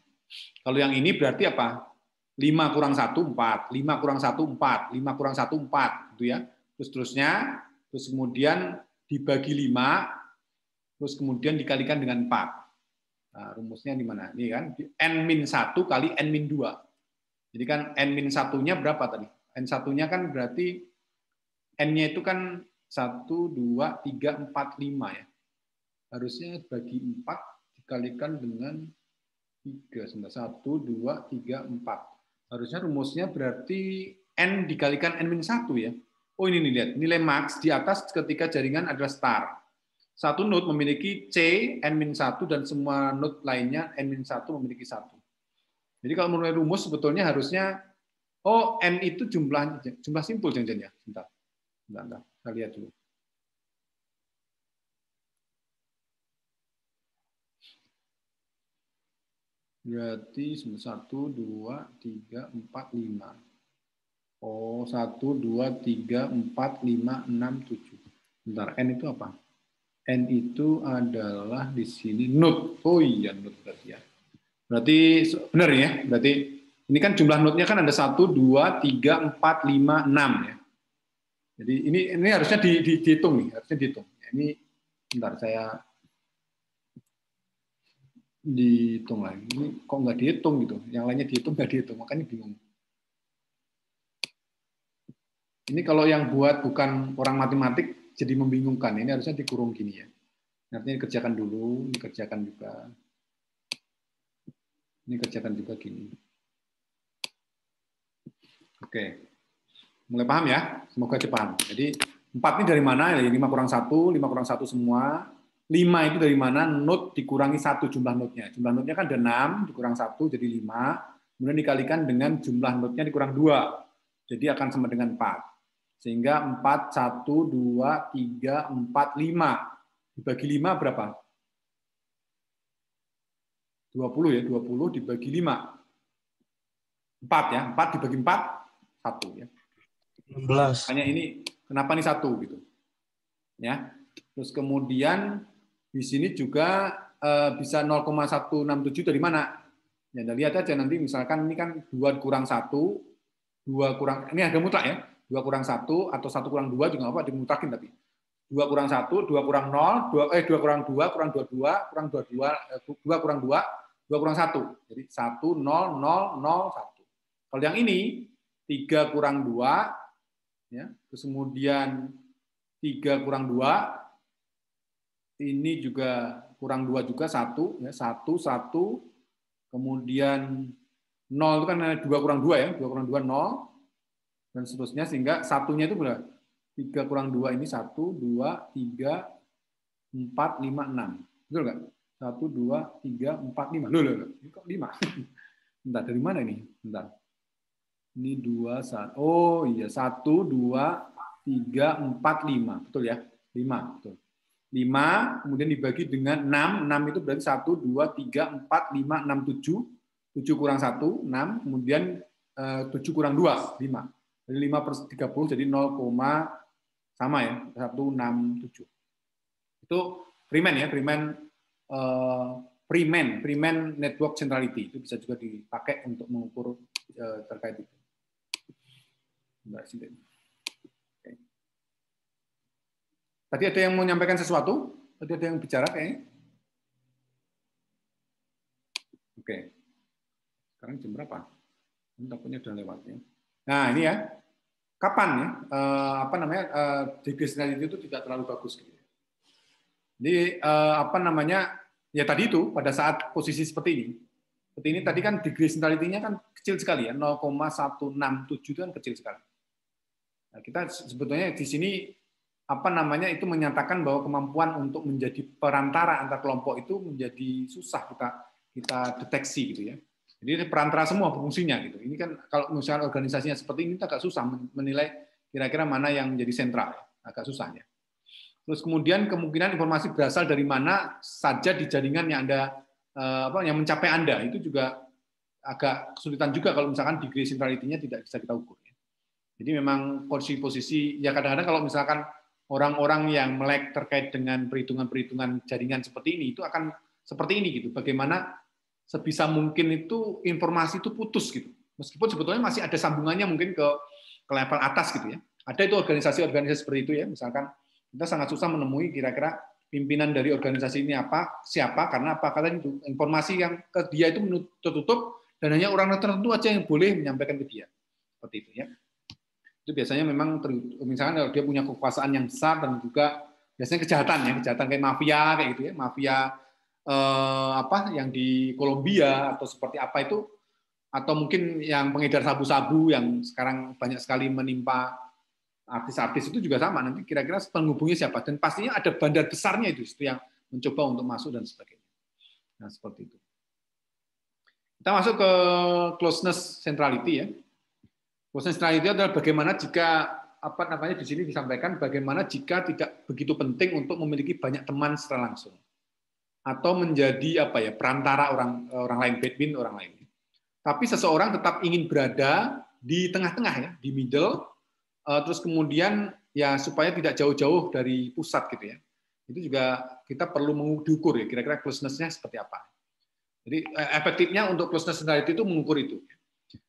Kalau yang ini berarti apa? 5 kurang 1, 4. 5 kurang 1, 4. 5 kurang 1, 4. Gitu ya. Terus kemudian dibagi 5, terus kemudian dikalikan dengan 4. Nah, rumusnya di mana? Ini kan N-1 kali N-2. Jadi kan N-1-nya berapa tadi? N1-nya kan berarti N-nya itu kan 1, 2, 3, 4, 5 ya. Harusnya bagi 4 dikalikan dengan 3. 1, 2, 3, 4. Harusnya rumusnya berarti N dikalikan N-1 ya. Oh ini nih, lihat. Nilai max di atas ketika jaringan adalah star. Satu node memiliki C, N-1, dan semua node lainnya N-1 memiliki 1. Jadi kalau menurut rumus sebetulnya harusnya, oh N itu jumlah simpul jangan-jangan ya. Bentar. Kita lihat dulu. Berarti 1, 2, 3, 4, 5. Oh, 1, 2, 3, 4, 5, 6, 7. Bentar, N itu apa? N itu adalah di sini node. Oh iya, node berarti ya. Berarti benar ya? Berarti ini kan jumlah node-nya kan ada 1, 2, 3, 4, 5, 6 ya. Jadi ini harusnya dihitung nih, harusnya dihitung. Ini bentar saya dihitung lagi. Ini kok nggak dihitung gitu? Yang lainnya dihitung nggak dihitung, makanya bingung. Ini kalau yang buat bukan orang matematik jadi membingungkan. Ini harusnya dikurung gini ya. Artinya dikerjakan dulu, dikerjakan juga. Ini kerjakan juga gini. Oke. Mulai paham ya? Semoga paham. Jadi 4 ini dari mana? 5 kurang 1, 5 kurang 1 semua. 5 itu dari mana? Node dikurangi 1 jumlah node-nya. Jumlah node-nya kan ada 6, dikurang 1 jadi 5. Kemudian dikalikan dengan jumlah node-nya dikurang 2. Jadi akan sama dengan 4. Sehingga 4, 1, 2, 3, 4, 5. Dibagi 5 berapa? 20 ya, 20 dibagi 5. 4 ya, 4 dibagi 4, 1 ya. 16. Hanya ini, kenapa nih 1 gitu. Ya. Terus kemudian di sini juga bisa 0,167 dari mana? Ya, Anda lihat aja nanti misalkan ini kan 2 kurang 1, 2 kurang, ini ada mutlak ya. 2 kurang 1 atau 1 kurang 2 juga apa dimutakin tapi. 2 kurang 1, 2 kurang 0, 2 kurang 2, kurang 22, kurang 22, 2 kurang 2, 2 kurang 1. Jadi 1, 0, 0, 0, 1. Kalau yang ini 3 kurang 2, ya, terus kemudian 3 kurang 2, ini juga kurang 2 juga, 1, ya, 1, 1, kemudian 0 itu kan 2 kurang 2 ya, 2 kurang 2, 0, dan seterusnya, sehingga satunya itu berapa? 3 kurang 2 ini 1, 2, 3, 4, 5, 6. Betul nggak? 1, 2, 3, 4, 5. Loh. Ini kok 5? Bentar, dari mana ini? Bentar. Ini 2, 1. Oh iya, 1, 2, 3, 4, 5. Betul ya? 5. Betul. 5, kemudian dibagi dengan 6. 6 itu berarti 1, 2, 3, 4, 5, 6, 7. 7 kurang 1, 6. Kemudian 7 kurang 2, 5. Jadi 5 per 30 jadi 0, sama ya, 167. Itu Freeman ya, Freeman network centrality. Itu bisa juga dipakai untuk mengukur terkait itu. Oke. Tadi ada yang mau menyampaikan sesuatu? Tadi ada yang bicara kayaknya? Oke. Sekarang jam berapa? Ini takutnya udah lewat ya. Nah, ini ya. Kapan ya degree centrality itu tidak terlalu bagus gitu. Jadi ya tadi itu pada saat posisi seperti ini. Seperti ini tadi kan degree centrality-nya kan kecil sekali ya, 0,167 itu kan kecil sekali. Nah, kita sebetulnya di sini itu menyatakan bahwa kemampuan untuk menjadi perantara antar kelompok itu menjadi susah kita deteksi gitu ya. Jadi perantara semua fungsinya gitu. Ini kan kalau misalnya organisasinya seperti ini agak susah menilai kira-kira mana yang menjadi sentral, agak susah ya. Terus kemudian kemungkinan informasi berasal dari mana saja di jaringan yang yang mencapai Anda itu juga agak kesulitan juga kalau misalkan degree centrality-nya tidak bisa kita ukur. Jadi memang posisi-posisi ya kadang-kadang kalau misalkan orang-orang yang melek terkait dengan perhitungan-perhitungan jaringan seperti ini itu akan seperti ini gitu. Bagaimana sebisa mungkin itu informasi itu putus gitu. Meskipun sebetulnya masih ada sambungannya mungkin ke level atas gitu ya. Ada itu organisasi-organisasi seperti itu ya. Misalkan kita sangat susah menemui kira-kira pimpinan dari organisasi ini siapa, karena apa, karena itu informasi yang ke dia itu tertutup dan hanya orang tertentu aja yang boleh menyampaikan ke dia. Seperti itu ya. Itu biasanya memang misalnya kalau dia punya kekuasaan yang besar dan juga biasanya kejahatan kayak mafia kayak gitu ya, mafia yang di Kolombia atau seperti apa itu, atau mungkin yang pengedar sabu-sabu yang sekarang banyak sekali menimpa artis-artis itu juga sama. Nanti kira-kira penghubungnya siapa, dan pastinya ada bandar besarnya itu yang mencoba untuk masuk dan sebagainya. Nah, seperti itu. Kita masuk ke closeness centrality ya. Closeness centrality adalah bagaimana jika di sini disampaikan bagaimana jika tidak begitu penting untuk memiliki banyak teman secara langsung atau menjadi perantara orang lain, between orang lain. Tapi seseorang tetap ingin berada di tengah-tengah ya, di middle, terus kemudian ya supaya tidak jauh-jauh dari pusat gitu ya. Itu juga kita perlu mengukur ya, kira-kira closeness-nya seperti apa. Jadi efektifnya untuk closeness centrality itu mengukur itu.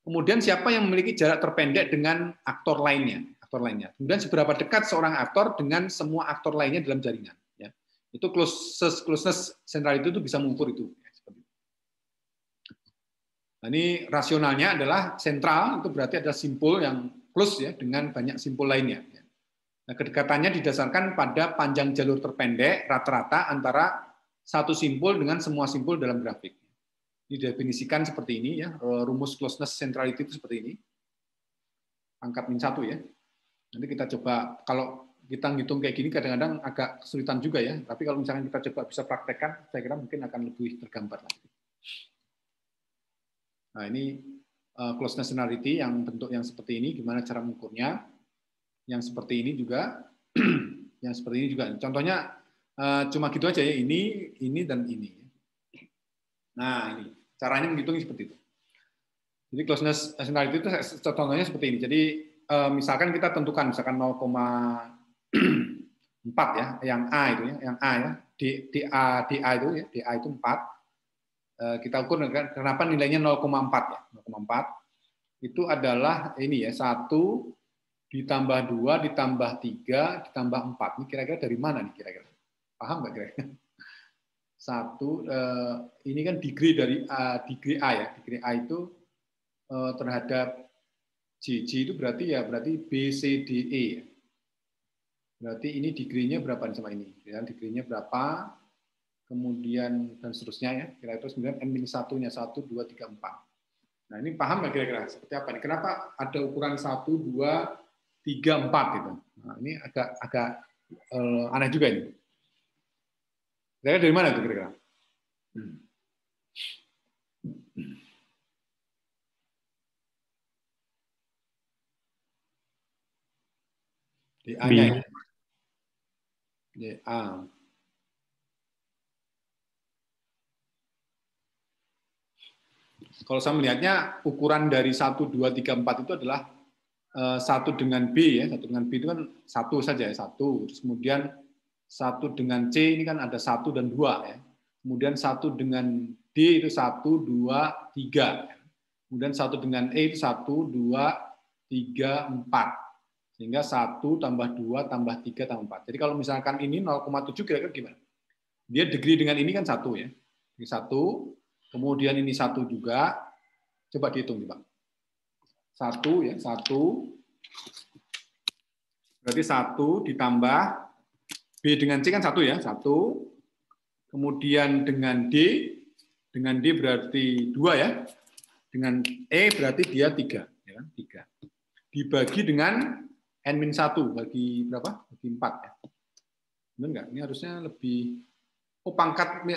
Kemudian siapa yang memiliki jarak terpendek dengan aktor lainnya. Kemudian seberapa dekat seorang aktor dengan semua aktor lainnya dalam jaringan. Ya. Itu closeness centrality itu bisa mengukur itu. Nah, ini rasionalnya adalah sentral, itu berarti ada simpul yang close ya dengan banyak simpul lainnya. Nah, kedekatannya didasarkan pada panjang jalur terpendek rata-rata antara satu simpul dengan semua simpul dalam grafik. Didefinisikan seperti ini ya, rumus closeness centrality itu seperti ini. Angkat min 1 ya. Nanti kita coba, kalau kita ngitung kayak gini kadang-kadang agak kesulitan juga ya, tapi kalau misalnya kita coba bisa praktekkan, saya kira mungkin akan lebih tergambar lagi. Nah, ini closeness centrality yang bentuk yang seperti ini, gimana cara mengukurnya. Yang seperti ini juga, yang seperti ini juga. Contohnya cuma gitu aja ya, ini dan ini. Nah, ini caranya menghitungnya seperti itu. Jadi closeness centrality itu contohnya seperti ini. Jadi misalkan kita tentukan misalkan 0,4 ya, yang A itu ya, DA itu ya, DA itu 4. Kita ukur kenapa nilainya 0,4 ya. 0,4 itu adalah ini ya, 1 ditambah 2 ditambah 3 ditambah 4. Ini kira-kira dari mana nih kira-kira? Paham nggak kira-kira? 1 ini kan degree dari degree A ya. Degree A itu terhadap G itu berarti B, C, D, E. Berarti ini degree-nya berapa sama ini? Ya, degree-nya berapa? Kemudian dan seterusnya ya. Kira-kira kemudian N-1-nya 1, 2, 3, 4. Nah, ini paham nggak kira-kira seperti apa nih? Kenapa ada ukuran 1, 2, 3, 4 gitu? Nah, ini agak aneh juga ini. Kira-kira dari mana itu kira-kira? DA-nya ya. DA. Kalau saya melihatnya ukuran dari 1, 2, 3, 4 itu adalah 1 dengan B ya. 1 dengan B itu kan 1 saja ya, 1. Terus kemudian 1 dengan C ini kan ada 1 dan 2 ya. Kemudian 1 dengan D itu 1, 2, 3. Kemudian 1 dengan E itu 1, 2, 3, 4. Sehingga 1 tambah 2 tambah 3 tambah 4. Jadi kalau misalkan ini 0,7 kira-kira gimana? Dia degree dengan ini kan 1 ya. Ini 1, kemudian ini 1 juga. Coba dihitung coba. 1 ya, 1. Berarti 1 ditambah B dengan C kan 1 ya, 1. Kemudian dengan D berarti 2 ya. Dengan E berarti dia 3 ya, 3. Dibagi dengan N-1 bagi berapa? Bagi 4 ya. Benar enggak? Ini harusnya lebih pangkat min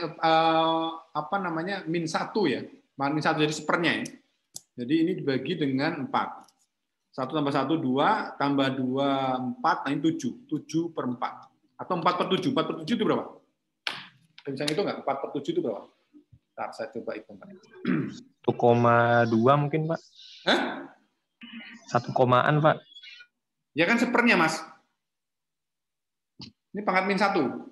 1 ya. Min 1 jadi sepernya ya. Jadi ini dibagi dengan 4. 1 tambah 1, 2, tambah 2, 4, nah ini 7. 7 per 4. Atau 4 per 7. 4 per 7 itu berapa? Bisa itu nggak? 4 per 7 itu berapa? Ntar saya coba hitung. 1,2 mungkin, Pak. Hah? 1 komaan, Pak. Ya kan sepernya, Mas. Ini pangkat min 1.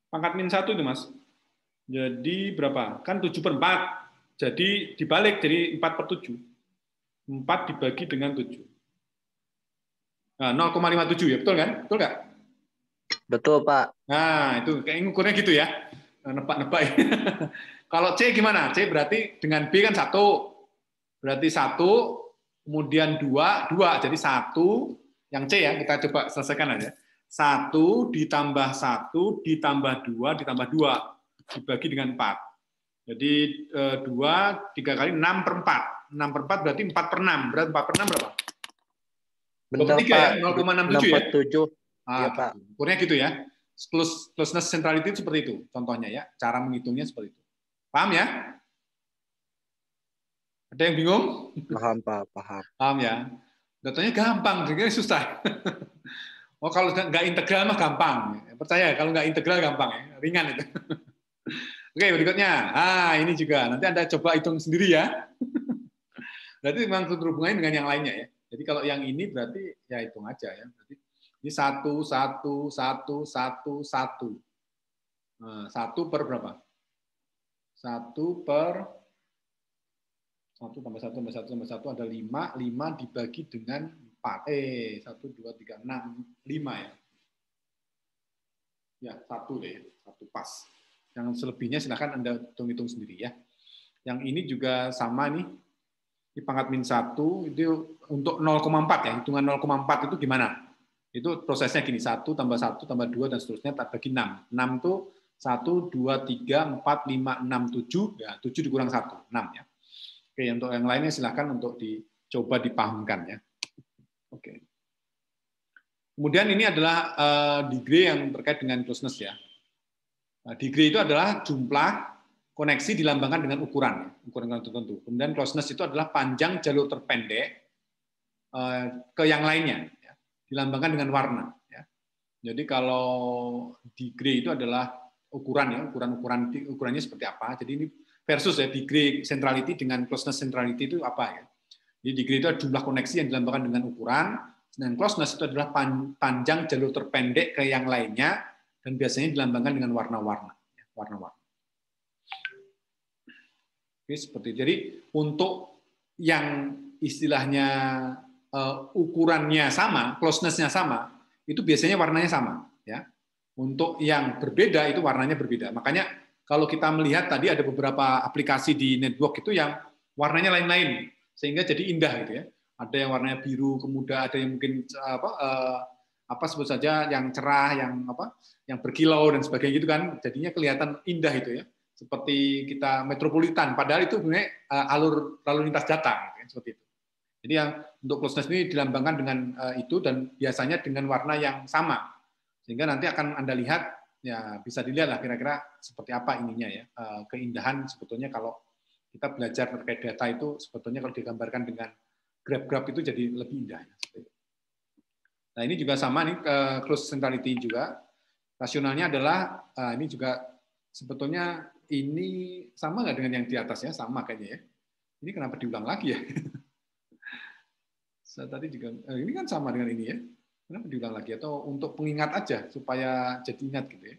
Pangkat min 1 itu, Mas. Jadi berapa? Kan 7 per 4. Jadi dibalik, jadi 4 per 7. 4 dibagi dengan 7. Nah, 0,57 ya, betul kan? Betul nggak? Betul, Pak. Nah, itu kayak ngukurnya gitu ya. Nebak-nebak. Kalau C gimana? C berarti dengan B kan 1. Berarti 1, kemudian 2, 2. Jadi 1, yang C ya, kita coba selesaikan aja. 1 ditambah 1 ditambah 2 ditambah 2 dibagi dengan 4. Jadi 2, 3 kali 6 per 4. 6 per 4 berarti 4 per 6. Berarti 4 per 6 berapa? Benar, 23 Pak. ya, 0,67 ya? 647. Iya, Ah, Pak. ukurnya gitu ya. Closeness centrality itu seperti itu contohnya ya. Cara menghitungnya seperti itu. Paham ya? Ada yang bingung? Paham, Pak. Paham. Paham ya? Datanya gampang, jadi susah. Oh, kalau nggak integral mah gampang. Percaya, kalau nggak integral gampang ya, ringan itu. Oke, berikutnya. Ah, ini juga. Nanti Anda coba hitung sendiri ya. Berarti memang berhubungan dengan yang lainnya ya. Jadi kalau yang ini berarti ya hitung aja ya. Berarti ini 1, 1, 1, 1, 1. Nah, 1 per berapa? 1 per 1 tambah 1 tambah 1 tambah 1 ada 5. 5 dibagi dengan 4. 1, 2, 3, 6. 5 ya. Ya, 1 deh. 1 pas. Yang selebihnya silakan Anda hitung-hitung sendiri ya. Yang ini juga sama nih. Di pangkat min 1 itu untuk 0,4 ya. Hitungan 0,4 itu gimana? Itu prosesnya gini, 1 tambah 1 tambah 2 dan seterusnya tak bagi 6. 6 itu 1, 2, 3, 4, 5, 6, 7. Ya, 7 dikurang 1, 6 ya. Oke, untuk yang lainnya silakan untuk dicoba dipahamkan ya. Oke. Kemudian ini adalah degree yang terkait dengan closeness ya. Degree itu adalah jumlah koneksi dilambangkan dengan ukuran, ya, ukuran tertentu. Kemudian closeness itu adalah panjang jalur terpendek ke yang lainnya, ya, dilambangkan dengan warna. Ya. Jadi kalau degree itu adalah ukuran ya, ukurannya seperti apa. Jadi ini versus ya degree centrality dengan closeness centrality itu apa ya. Jadi degree itu adalah jumlah koneksi yang dilambangkan dengan ukuran, dan closeness itu adalah panjang jalur terpendek ke yang lainnya, dan biasanya dilambangkan dengan warna-warna. Warna-warna. Oke, seperti itu. Jadi untuk yang istilahnya ukurannya sama, closeness-nya sama, itu biasanya warnanya sama. Ya. Untuk yang berbeda itu warnanya berbeda. Makanya kalau kita melihat tadi ada beberapa aplikasi di network itu yang warnanya lain-lain, sehingga jadi indah gitu ya. Ada yang warnanya biru, kemudian ada yang mungkin apa sebut saja yang cerah, yang berkilau dan sebagainya gitu kan, jadinya kelihatan indah itu ya. Seperti kita metropolitan, padahal itu sebenarnya alur lalu lintas data, gitu, seperti itu. Jadi yang untuk closeness ini dilambangkan dengan itu dan biasanya dengan warna yang sama, sehingga nanti akan Anda lihat ya bisa dilihat lah kira-kira seperti apa ininya ya, keindahan sebetulnya kalau kita belajar terkait data itu sebetulnya kalau digambarkan dengan graf-graf itu jadi lebih indah. Nah ini juga sama nih close centrality juga, rasionalnya adalah ini juga sebetulnya ini sama nggak dengan yang di atasnya? Sama kayaknya ya. Ini kenapa diulang lagi ya? Saya tadi juga ini kan sama dengan ini ya. Kenapa diulang lagi? Atau untuk pengingat aja supaya jadi ingat gitu ya?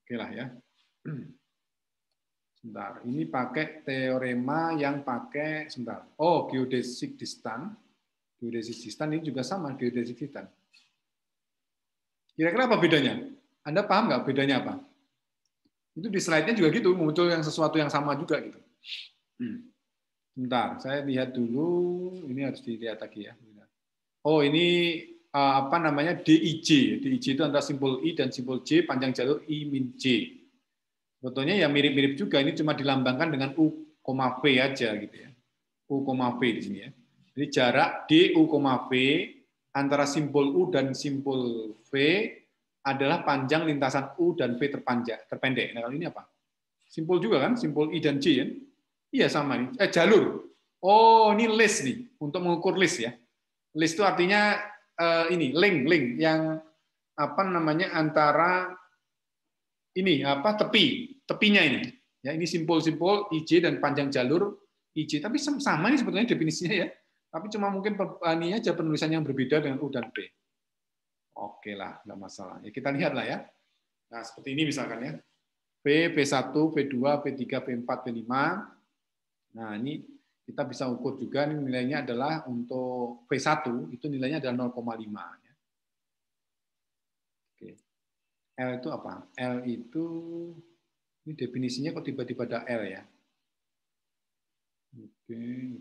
Oke lah ya. Sebentar. Ini pakai teorema yang pakai sebentar. Oh, geodesic distance. Geodesic distance ini juga sama geodesic distance. Kira-kira apa bedanya? Anda paham nggak bedanya apa? Itu di slide-nya juga gitu, muncul yang sesuatu yang sama juga gitu. Bentar, saya lihat dulu. Ini harus dilihat lagi ya. Oh, ini apa namanya DIJ. DIJ itu antara simbol I dan simbol J, panjang jalur I min J. Sebetulnya ya mirip-mirip juga. Ini cuma dilambangkan dengan U, V aja gitu ya. U, V di sini ya. Jadi jarak D, U, V antara simbol U dan simbol V adalah panjang lintasan U dan V terpendek. Nah, kalau ini apa? Simpul juga kan? Simpul I dan J ya? Iya sama nih. Jalur. Oh, ini list nih. Untuk mengukur list ya. List itu artinya ini link yang apa namanya antara ini apa tepinya ini. Ya, ini simpul-simpul IJ dan panjang jalur IJ. Tapi sama nih sebetulnya definisinya ya. Tapi cuma mungkin ini aja penulisannya yang berbeda dengan U dan V. Oke lah, nggak masalah. Ya, kita lihat lah ya. Nah, seperti ini misalkan ya. V1, V2, V3, V4, V5. Nah, ini kita bisa ukur juga nilainya adalah untuk V1 itu nilainya adalah 0,5. Oke. L itu apa? L itu ini definisinya kok tiba-tiba ada L ya? Oke.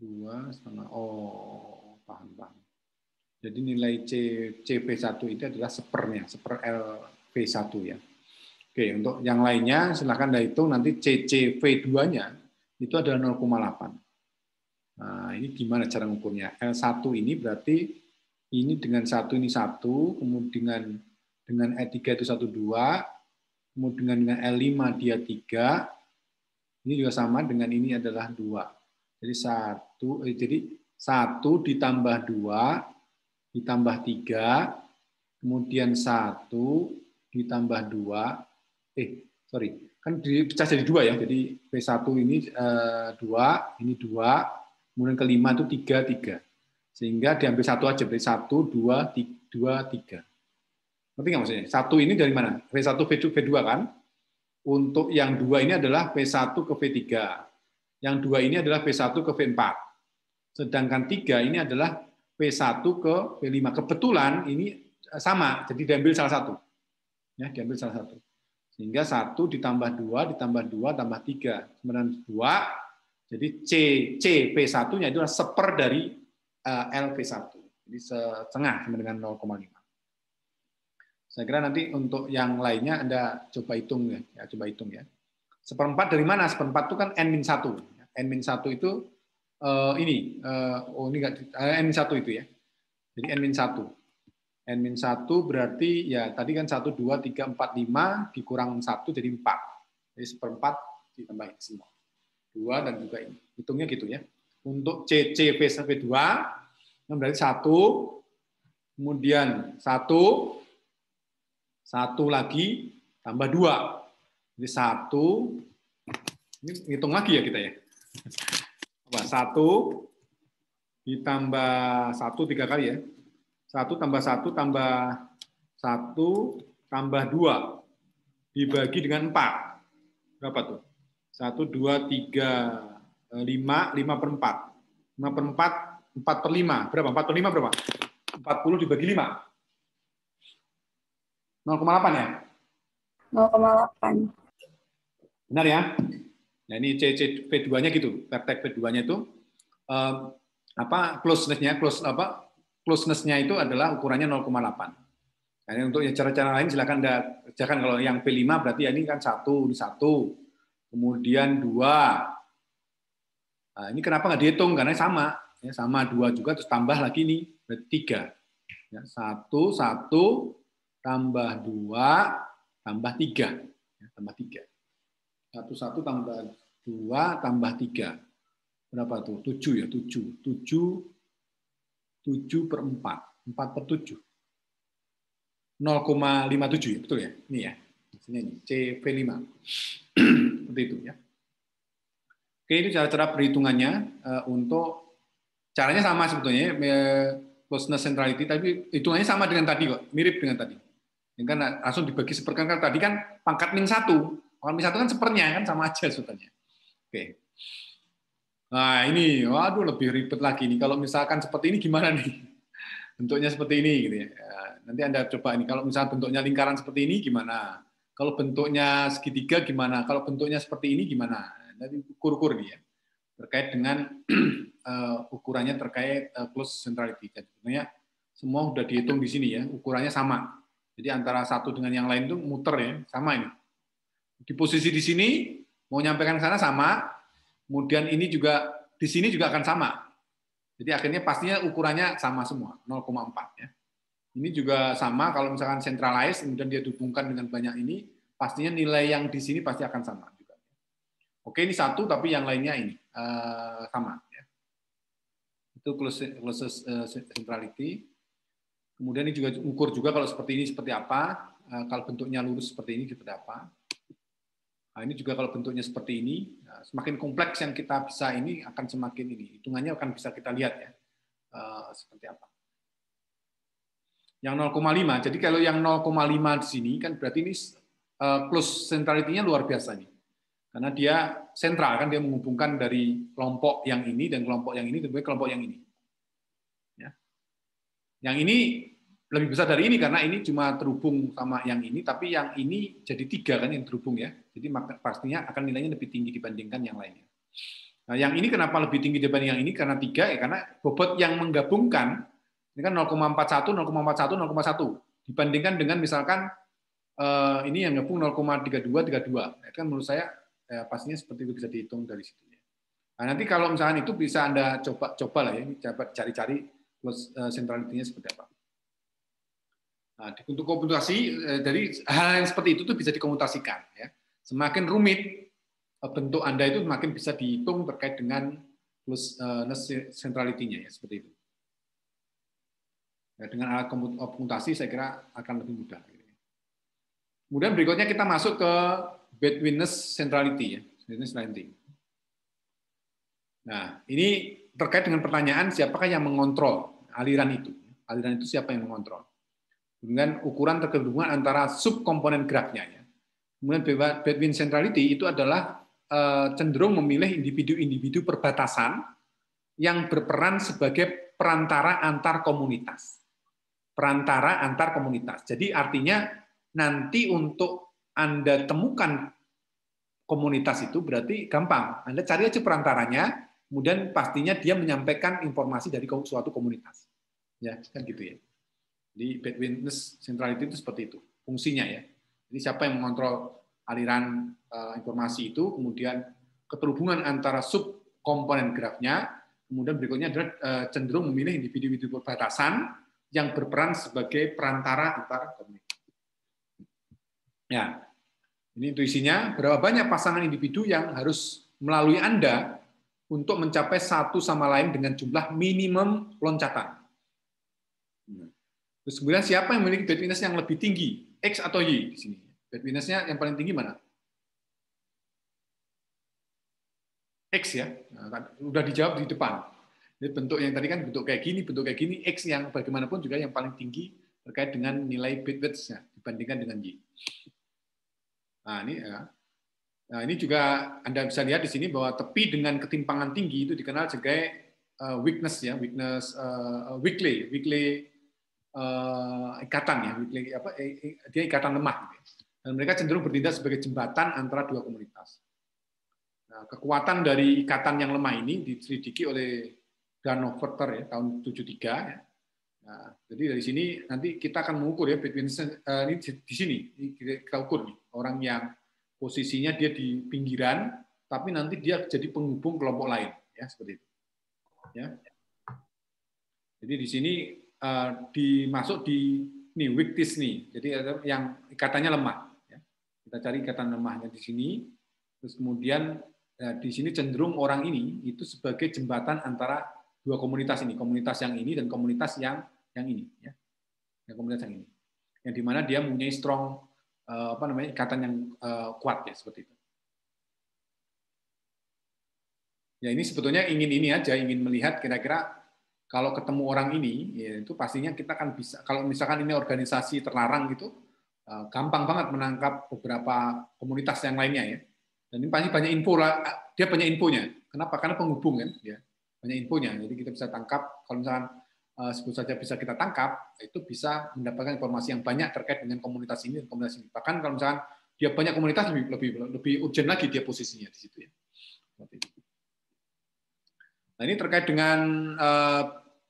2,5. Oh, paham. Jadi nilai CV1 itu adalah sepernya, seper LV1 ya. Oke, untuk yang lainnya silahkan Anda hitung nanti CCV2-nya itu adalah 0,8. Nah, ini gimana cara mengukurnya? L1 ini berarti ini dengan 1 ini 1, kemudian dengan E3 itu 1, 2, kemudian dengan L5 dia 3, ini juga sama dengan ini adalah 2. Jadi 1 ditambah 2 ditambah 3, kemudian 1 ditambah 2, kan dipecah jadi 2 ya, jadi P1 ini 2, ini 2, kemudian kelima itu 3. Sehingga diambil 1 aja, berarti 1, 2, 3. Ngerti nggak maksudnya? 1 ini dari mana? V1, V2 kan? Untuk yang 2 ini adalah V1 ke V3. Yang 2 ini adalah V1 ke V4. Sedangkan 3 ini adalah V1 ke V5. Kebetulan ini sama, jadi diambil salah satu. Ya, diambil salah satu. Sehingga 1 ditambah 2 ditambah 2 tambah 3. Kemudian 2, jadi CV1-nya itu adalah seper dari LV1. Jadi setengah sama dengan 0,5. Saya kira nanti untuk yang lainnya Anda coba hitung ya, coba hitung ya. Seperempat dari mana? Seperempat itu kan N-1. N-1 itu ini enggak N-1 itu ya. Jadi N-1. N-1 berarti ya tadi kan 1, 2, 3, 4, 5 dikurang 1 jadi 4. Jadi seperempat ditambahin semua. 2 dan juga ini. Hitungnya gitu ya. Untuk CCV2 berarti 1, kemudian 1 lagi tambah 2. Jadi 1, ini hitung lagi ya kita ya. 1 ditambah 1 3 kali ya. 1 tambah 1 tambah 1 tambah 2 dibagi dengan 4. Berapa tuh? 1, 2, 3, 5 per 4. 5 per 4, 4 per 5. Berapa? 4 per 5 berapa? 40 dibagi 5. 0,8 ya? 0,8. Benar ya? Nah, ini CV2-nya gitu. Vertex V2-nya itu closeness-nya itu adalah ukurannya 0,8. Nah, untuk cara-cara lain silakan Anda kerjakan. Kalau yang V5 berarti ya ini kan 1, kemudian 2. Nah, ini kenapa nggak dihitung? Karena sama. Ya, sama 2 juga, terus tambah lagi nih, berarti 3. Ya, 1 tambah 2 tambah 3. Ya, tambah 3. 1 tambah 2 tambah 3. Berapa tuh? 7 ya, 7 per 4. 4 per 7. 0,57 ya, betul ya? Ini ya. Maksudnya ini, CV5. Seperti itu ya. Oke, itu cara-cara perhitungannya untuk caranya sama sebetulnya, closeness centrality, tapi hitungannya sama dengan tadi kok, mirip dengan tadi. Ini kan langsung dibagi seperkan, kan tadi kan pangkat min 1. Pangkat min 1 kan sepernya, kan sama aja sebetulnya. Oke. Nah, ini waduh lebih ribet lagi nih. Kalau misalkan seperti ini gimana nih? Bentuknya seperti ini gitu ya. Nanti Anda coba ini, kalau misalnya bentuknya lingkaran seperti ini gimana? Kalau bentuknya segitiga gimana? Kalau bentuknya seperti ini gimana? Nanti ukur-ukur nih ya. Terkait dengan ukurannya terkait close centrality. Jadi sebenarnya semua sudah dihitung di sini ya, ukurannya sama. Jadi antara satu dengan yang lain itu muter ya, sama ini. Di posisi di sini mau nyampaikan ke sana sama, kemudian ini juga di sini juga akan sama. Jadi akhirnya pastinya ukurannya sama semua, 0,4 ya. Ini juga sama kalau misalkan centralized kemudian dia dihubungkan dengan banyak ini, pastinya nilai yang di sini pasti akan sama juga. Oke, ini 1 tapi yang lainnya ini sama ya. Itu closest centrality. Kemudian ini juga ukur juga kalau seperti ini seperti apa, kalau bentuknya lurus seperti ini seperti apa. Nah, ini juga kalau bentuknya seperti ini, semakin kompleks yang kita bisa ini akan semakin ini, hitungannya akan bisa kita lihat ya, seperti apa. Yang 0,5, jadi kalau yang 0,5 di sini kan berarti ini close centrality-nya luar biasa nih. Karena dia sentral, kan dia menghubungkan dari kelompok yang ini dan kelompok yang ini dan kelompok yang ini. Ya. Yang ini lebih besar dari ini karena ini cuma terhubung sama yang ini, tapi yang ini jadi 3 kan yang terhubung ya. Jadi pastinya akan nilainya lebih tinggi dibandingkan yang lainnya. Nah, yang ini kenapa lebih tinggi dibanding yang ini? Karena 3 ya karena bobot yang menggabungkan ini kan 0,41, 0,41, 0,1 dibandingkan dengan misalkan ini yang gabung 0,32, 32. Itu kan menurut saya pastinya seperti itu bisa dihitung dari situ. Nah, nanti kalau misalkan itu bisa Anda coba lah ya, cari-cari plus sentralitinya seperti apa. Nah, untuk komputasi dari hal yang seperti itu tuh bisa dikomutasikan ya. Semakin rumit bentuk Anda itu semakin bisa dihitung terkait dengan plus sentralitinya ya seperti itu. Ya, dengan alat komputasi saya kira akan lebih mudah. Kemudian berikutnya kita masuk ke Bedwitness centrality ya, Nah, ini terkait dengan pertanyaan siapakah yang mengontrol aliran itu? Aliran itu siapa yang mengontrol? Dengan ukuran terhubungan antara subkomponen grafnya ya. Kemudian Bedwitness centrality itu adalah cenderung memilih individu-individu perbatasan yang berperan sebagai perantara antar komunitas. Perantara antar komunitas. Jadi artinya nanti untuk Anda temukan komunitas itu berarti gampang. Anda cari aja perantaranya, kemudian pastinya dia menyampaikan informasi dari suatu komunitas. Ya, kan gitu ya. Jadi Bedwitness centrality itu seperti itu fungsinya ya. Jadi siapa yang mengontrol aliran informasi itu, kemudian keterhubungan antara subkomponen grafnya, kemudian berikutnya adalah cenderung memilih individu-individu perbatasan yang berperan sebagai perantara antar komunitas. Ya, ini intuisinya, berapa banyak pasangan individu yang harus melalui Anda untuk mencapai satu sama lain dengan jumlah minimum loncatan. Terus kemudian siapa yang memiliki Bedwitness yang lebih tinggi, X atau Y di sini? Bedwitness-nya yang paling tinggi mana? X ya, nah, udah dijawab di depan. Jadi bentuk yang tadi kan bentuk kayak gini, X yang bagaimanapun juga yang paling tinggi terkait dengan nilai Bedwitness-nya dibandingkan dengan Y. Nah, ini juga Anda bisa lihat di sini bahwa tepi dengan ketimpangan tinggi itu dikenal sebagai weakness ya, weakly ikatan ya, dia ikatan lemah. Dan mereka cenderung bertindak sebagai jembatan antara dua komunitas. Nah, kekuatan dari ikatan yang lemah ini diselidiki oleh Danoverter ya tahun 73 ya. Nah, jadi dari sini nanti kita akan mengukur ya Bedwitness ini di sini kita ukur nih orang yang posisinya dia di pinggiran tapi nanti dia jadi penghubung kelompok lain ya seperti itu. Ya. Jadi di sini dimasuk di weakness nih. Jadi yang ikatannya lemah ya. Kita cari ikatan lemahnya di sini. Terus kemudian di sini cenderung orang ini itu sebagai jembatan antara dua komunitas ini, komunitas yang ini dan komunitas yang ini, ya, yang komunitas yang ini, yang dimana dia mempunyai strong ikatan yang kuat ya seperti itu. Ya ini sebetulnya ingin melihat kira-kira kalau ketemu orang ini, ya, itu pastinya kita akan bisa. Kalau misalkan ini organisasi terlarang gitu, gampang banget menangkap beberapa komunitas yang lainnya ya. Dan ini pasti banyak info lah, dia banyak infonya. Kenapa? Karena penghubung kan, ya. Banyak infonya, jadi kita bisa tangkap. Kalau misalkan sebut saja bisa kita tangkap, itu bisa mendapatkan informasi yang banyak terkait dengan komunitas ini dan komunitas ini. Bahkan kalau misalkan dia banyak komunitas lebih urgent lagi dia posisinya di situ ya. Nah ini terkait dengan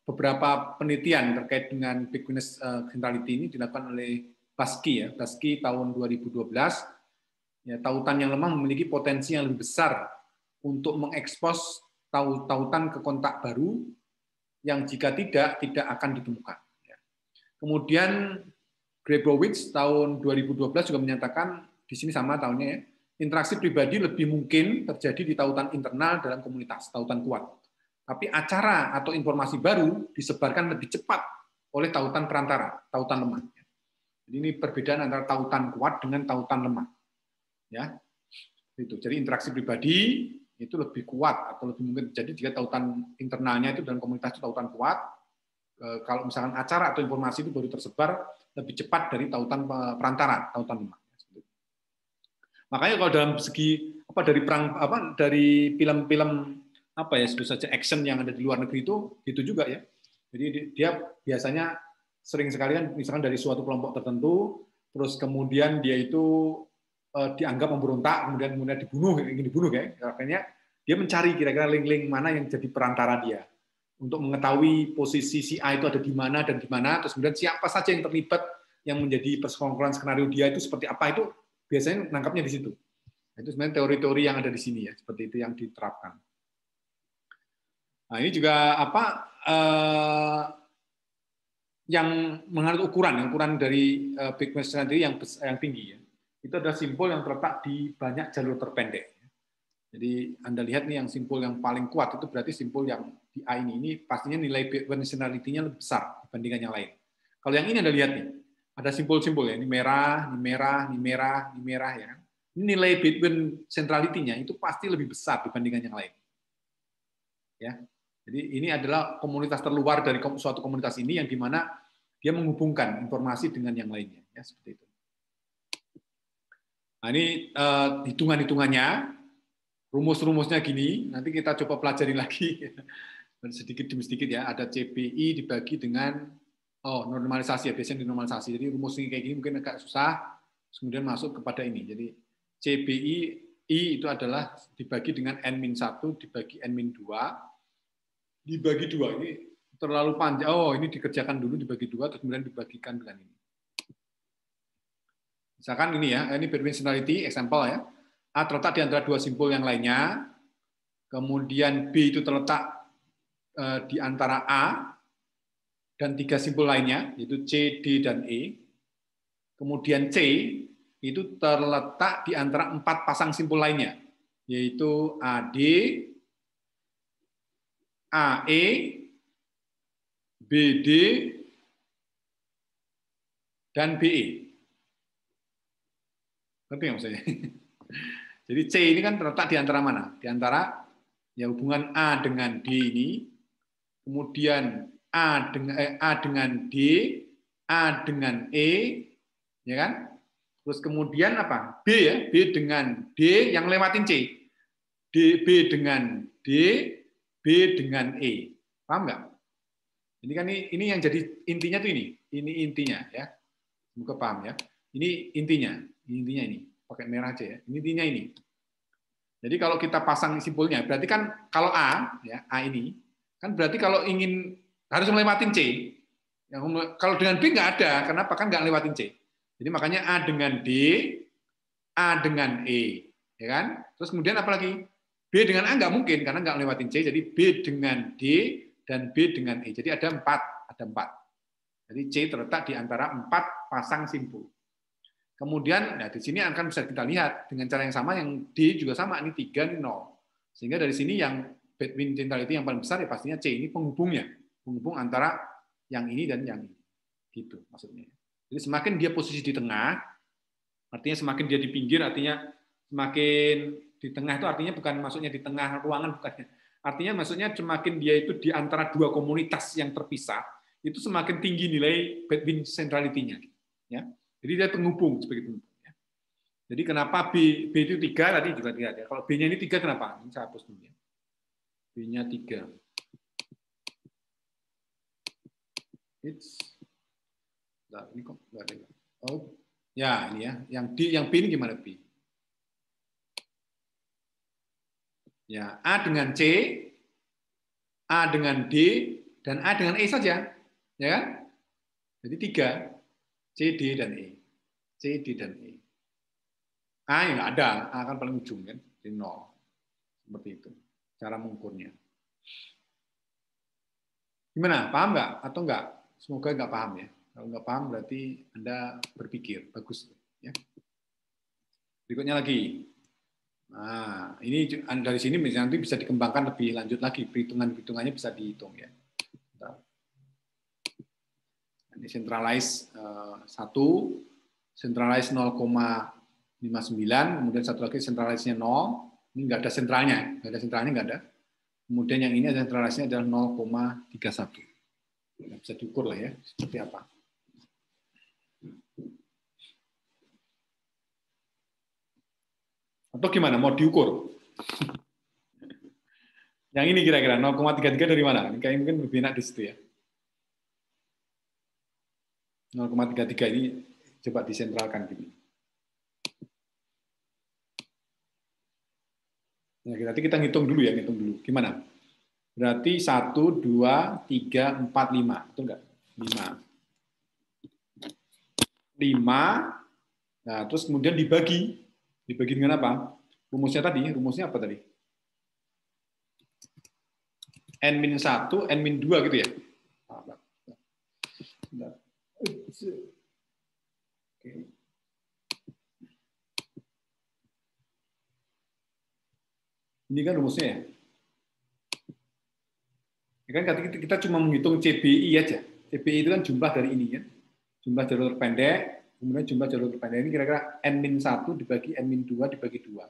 beberapa penelitian terkait dengan Bedwitness centrality ini dilakukan oleh Baski ya, Baski tahun 2012. Ya, tautan yang lemah memiliki potensi yang lebih besar untuk mengekspos tautan ke kontak baru yang jika tidak akan ditemukan. Kemudian Grabowitz tahun 2012 juga menyatakan di sini sama tahunnya ya, interaksi pribadi lebih mungkin terjadi di tautan internal dalam komunitas, tautan kuat. Tapi acara atau informasi baru disebarkan lebih cepat oleh tautan perantara, tautan lemah. Jadi ini perbedaan antara tautan kuat dengan tautan lemah. Ya, itu. Jadi interaksi pribadi itu lebih kuat atau lebih mungkin terjadi jika tautan internalnya itu dalam komunitas itu tautan kuat. Kalau misalkan acara atau informasi itu baru tersebar lebih cepat dari tautan perantara, tautan lemah. Makanya kalau dalam segi apa dari perang apa dari film-film apa ya sebut saja action yang ada di luar negeri itu gitu juga ya. Jadi dia biasanya sering sekali kan misalkan dari suatu kelompok tertentu, terus kemudian dia itu dianggap memberontak, kemudian ingin dibunuh ya. Akhirnya dia mencari kira-kira link-link mana yang jadi perantara dia untuk mengetahui posisi si A itu ada di mana dan di mana, terus kemudian siapa saja yang terlibat yang menjadi persekongkolan skenario dia itu seperti apa, itu biasanya nangkapnya di situ. Itu sebenarnya teori-teori yang ada di sini ya, seperti itu yang diterapkan. Nah, ini juga apa yang menganut ukuran dari big match sendiri yang tinggi ya. Itu adalah simbol yang terletak di banyak jalur terpendek. Jadi Anda lihat nih yang simbol yang paling kuat itu berarti simbol yang di A ini pastinya nilai big dimensionality-nya lebih besar dibandingkan yang lain. Kalau yang ini Anda lihat nih, ada simbol-simbol ya, ini merah, ini merah, ini merah, ini merah ya. Ini nilai Bitcoin centrality-nya itu pasti lebih besar dibandingkan yang lain. Ya. Jadi ini adalah komunitas terluar dari suatu komunitas ini yang dimana dia menghubungkan informasi dengan yang lainnya, ya seperti itu. Nah, ini hitungan-hitungannya, rumus-rumusnya gini. Nanti kita coba pelajari lagi sedikit demi sedikit ya. Ada CPI dibagi dengan normalisasi ya, biasanya dinormalisasi. Jadi rumus ini kayak gini mungkin agak susah. Kemudian masuk kepada ini. Jadi CPI itu adalah dibagi dengan N-1 dibagi N-2 dibagi 2. Ini terlalu panjang. Oh, ini dikerjakan dulu dibagi 2 terus kemudian dibagikan dengan ini. Misalkan ini ya, ini dimensionality example ya. A terletak di antara dua simbol yang lainnya. Kemudian B itu terletak di antara A dan 3 simbol lainnya, yaitu C, D, dan E. Kemudian C itu terletak di antara 4 pasang simbol lainnya, yaitu AD, AE, BD, dan BE. Ngerti nggak maksudnya? Jadi C ini kan terletak di antara mana? Di antara ya hubungan A dengan D ini, kemudian A dengan D, A dengan E, ya kan? Terus kemudian apa? B ya, B dengan D yang lewatin C. B dengan D, B dengan E. Paham nggak? Ini kan ini yang jadi intinya tuh ini. Ini intinya ya. Semoga paham ya. Ini intinya ini. Pakai merah aja ya. Ini intinya ini. Jadi kalau kita pasang simpulnya, berarti kan kalau A ya, A ini kan berarti kalau ingin harus melewatin C. Kalau dengan B nggak ada, kenapa? Kan nggak lewatin C. Jadi makanya A dengan D, A dengan E, ya kan? Terus kemudian apa lagi? B dengan A nggak mungkin karena nggak lewatin C. Jadi B dengan D dan B dengan E. Jadi ada 4, Jadi C terletak di antara 4 pasang simpul. Kemudian nah di sini akan bisa kita lihat dengan cara yang sama, yang D juga sama, ini 3, ini 0. Sehingga dari sini yang Bitcoin centrality yang paling besar ya pastinya C, ini penghubung antara yang ini dan yang ini. Gitu maksudnya. Jadi semakin dia posisi di tengah, artinya semakin dia di pinggir, artinya semakin di tengah itu artinya bukan maksudnya di tengah ruangan, bukan. Artinya maksudnya semakin dia itu di antara dua komunitas yang terpisah, itu semakin tinggi nilai Bitcoin centrality-nya. Ya. Jadi dia penghubung sebagai penghubung. Ya. Jadi kenapa B itu 3 tadi juga lihat ya. Kalau B-nya ini 3 kenapa? Ini saya hapus dulu ya. B-nya 3. Nah, ini kok enggak ada. Oh, ya ini ya. Yang B ini gimana B? Ya, A dengan C, A dengan D, dan A dengan E saja. Ya kan? Jadi 3. C, D, dan E. C, D, dan E. A yang nggak ada. A kan paling ujung kan. Jadi 0. Seperti itu. Cara mengukurnya. Gimana? Paham nggak? Atau nggak? Semoga nggak paham ya. Kalau nggak paham berarti Anda berpikir. Bagus. Ya. Berikutnya lagi. Nah, ini dari sini nanti bisa dikembangkan lebih lanjut lagi. Perhitungannya bisa dihitung ya. Ini centralize 1, centralize 0,59, kemudian satu lagi centralize-nya 0, ini nggak ada sentralnya, nggak ada. Kemudian yang ini ada centralize-nya adalah 0,31. Bisa diukur lah ya, seperti apa. Atau gimana? Mau diukur? Yang ini kira-kira 0,33 dari mana? Kayaknya mungkin lebih enak di situ ya. 0,33 ini coba disentralkan gini. Nah, nanti kita ngitung dulu ya, ngitung dulu. Gimana? Berarti 1, 2, 3, 4, 5. Betul nggak? 5. Nah, terus kemudian dibagi. Dibagi dengan apa? Rumusnya apa tadi? N-1, N-2 gitu ya? Oke. Ini kan rumusnya ya. Kan kita cuma menghitung CBI aja. CBI itu kan jumlah dari ini ya. Jumlah jalur terpendek, kemudian jumlah jalur terpendek ini kira-kira N-1 dibagi N-2 dibagi 2.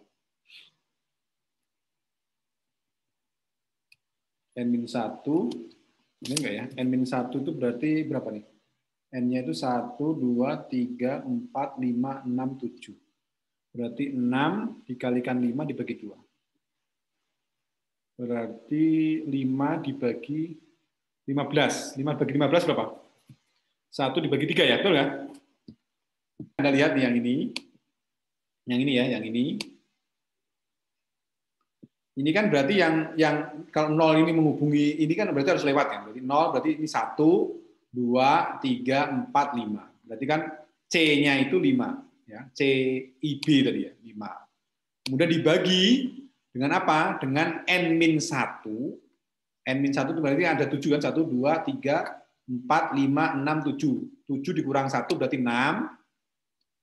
N-1, ini enggak ya? N-1 itu berarti berapa nih? N-nya itu 1, 2, 3, 4, 5, 6, 7. Berarti 6 dikalikan 5 dibagi 2. Berarti 5 dibagi 15. 5 bagi 15 berapa? 1 dibagi 3 ya, betul nggak? Anda lihat yang ini. Yang ini ya, yang ini. Ini kan berarti yang kalau 0 ini menghubungi ini kan berarti harus lewat ya. Berarti 0 berarti ini 1, 2, 3, 4, 5. Berarti kan C-nya itu 5 ya. CIB tadi ya, 5. Kemudian dibagi dengan apa? Dengan N-1. N-1 itu berarti ada 7 kan? 1, 2, 3, 4, 5, 6, 7. 7 dikurang 1 berarti 6.